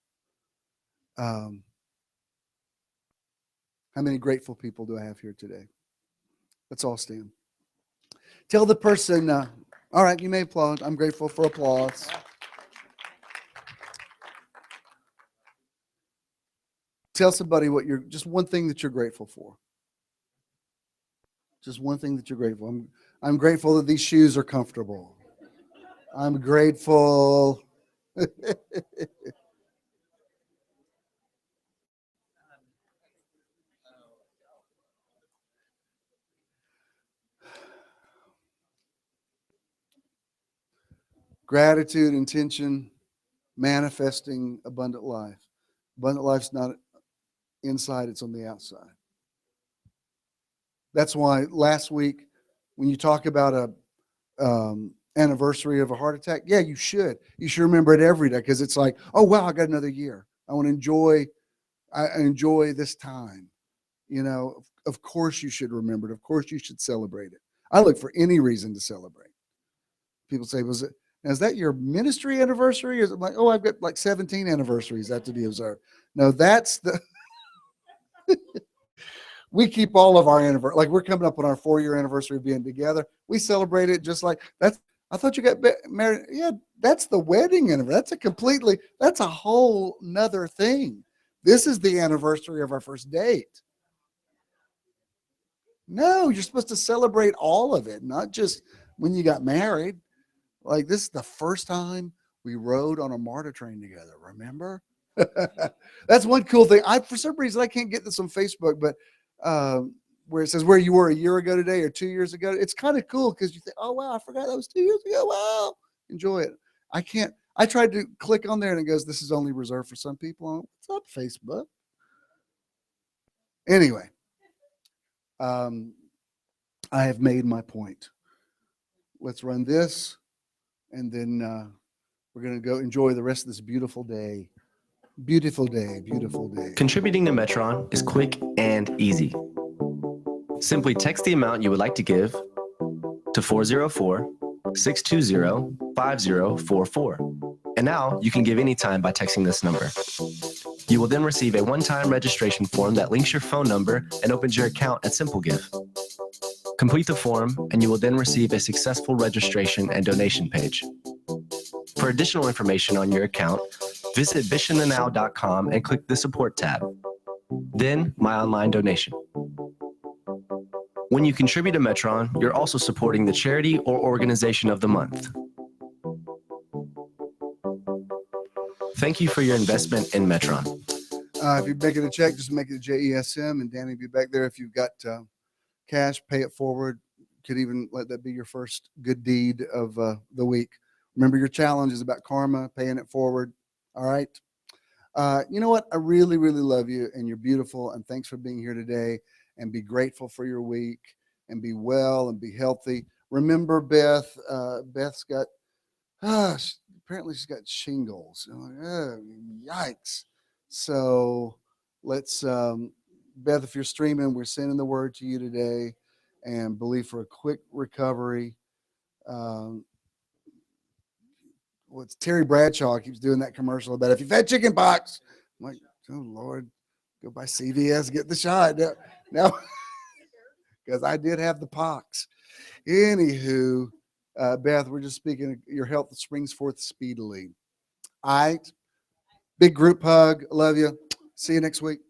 S1: How many grateful people do I have here today? Let's all stand. Tell the person, all right, you may applaud. I'm grateful for applause. Tell somebody just one thing that you're grateful for. Just one thing that you're grateful. I'm grateful that these shoes are comfortable. I'm grateful. Gratitude, intention, manifesting abundant life. Abundant life's not inside, it's on the outside. That's why last week, when you talk about a anniversary of a heart attack, yeah, you should. You should remember it every day, because it's like, oh wow, I got another year. I want to enjoy this time. Of course you should remember it. Of course you should celebrate it. I look for any reason to celebrate. People say, is that your ministry anniversary? Is it like, oh, I've got like 17 anniversaries that to be observed. No, that's the we keep all of our anniversary. Like, we're coming up on our 4-year anniversary of being together. We celebrate it just like that's. I thought you got married. Yeah, that's the wedding anniversary. That's a whole nother thing. This is the anniversary of our first date. No, you're supposed to celebrate all of it, not just when you got married. Like, this is the first time we rode on a MARTA train together. Remember? That's one cool thing. For some reason, I can't get this on Facebook, but where it says where you were a year ago today or 2 years ago, it's kind of cool because you think, oh, wow, I forgot that was 2 years ago. Wow. Enjoy it. I tried to click on there and it goes, this is only reserved for some people. What's up, Facebook? Anyway, I have made my point. Let's run this, and then we're going to go enjoy the rest of this beautiful day. Beautiful day, beautiful day.
S4: Contributing to Metron is quick and easy. Simply text the amount you would like to give to 404-620-5044. And now you can give anytime by texting this number. You will then receive a one-time registration form that links your phone number and opens your account at SimpleGive. Complete the form, and you will then receive a successful registration and donation page. For additional information on your account, visit visionanow.com and click the Support tab. Then, My Online Donation. When you contribute to Metron, you're also supporting the charity or organization of the month. Thank you for your investment in Metron.
S1: If you're making a check, just make it JESM, and Danny will be back there. If you've got cash, pay it forward. Could even let that be your first good deed of the week. Remember, your challenge is about karma, paying it forward. All right. You know what? I really, really love you, and you're beautiful. And thanks for being here today. And be grateful for your week, and be well and be healthy. Remember, Beth. Beth's got, apparently she's got shingles. Oh, yikes. So let's, Beth, if you're streaming, we're sending the word to you today, and believe for a quick recovery. It's Terry Bradshaw keeps doing that commercial about if you've had chicken pox. I'm like, oh Lord, go by CVS, get the shot. Now, because I did have the pox. Anywho, Beth, we're just speaking of your health springs forth speedily. All right. Big group hug. Love you. See you next week.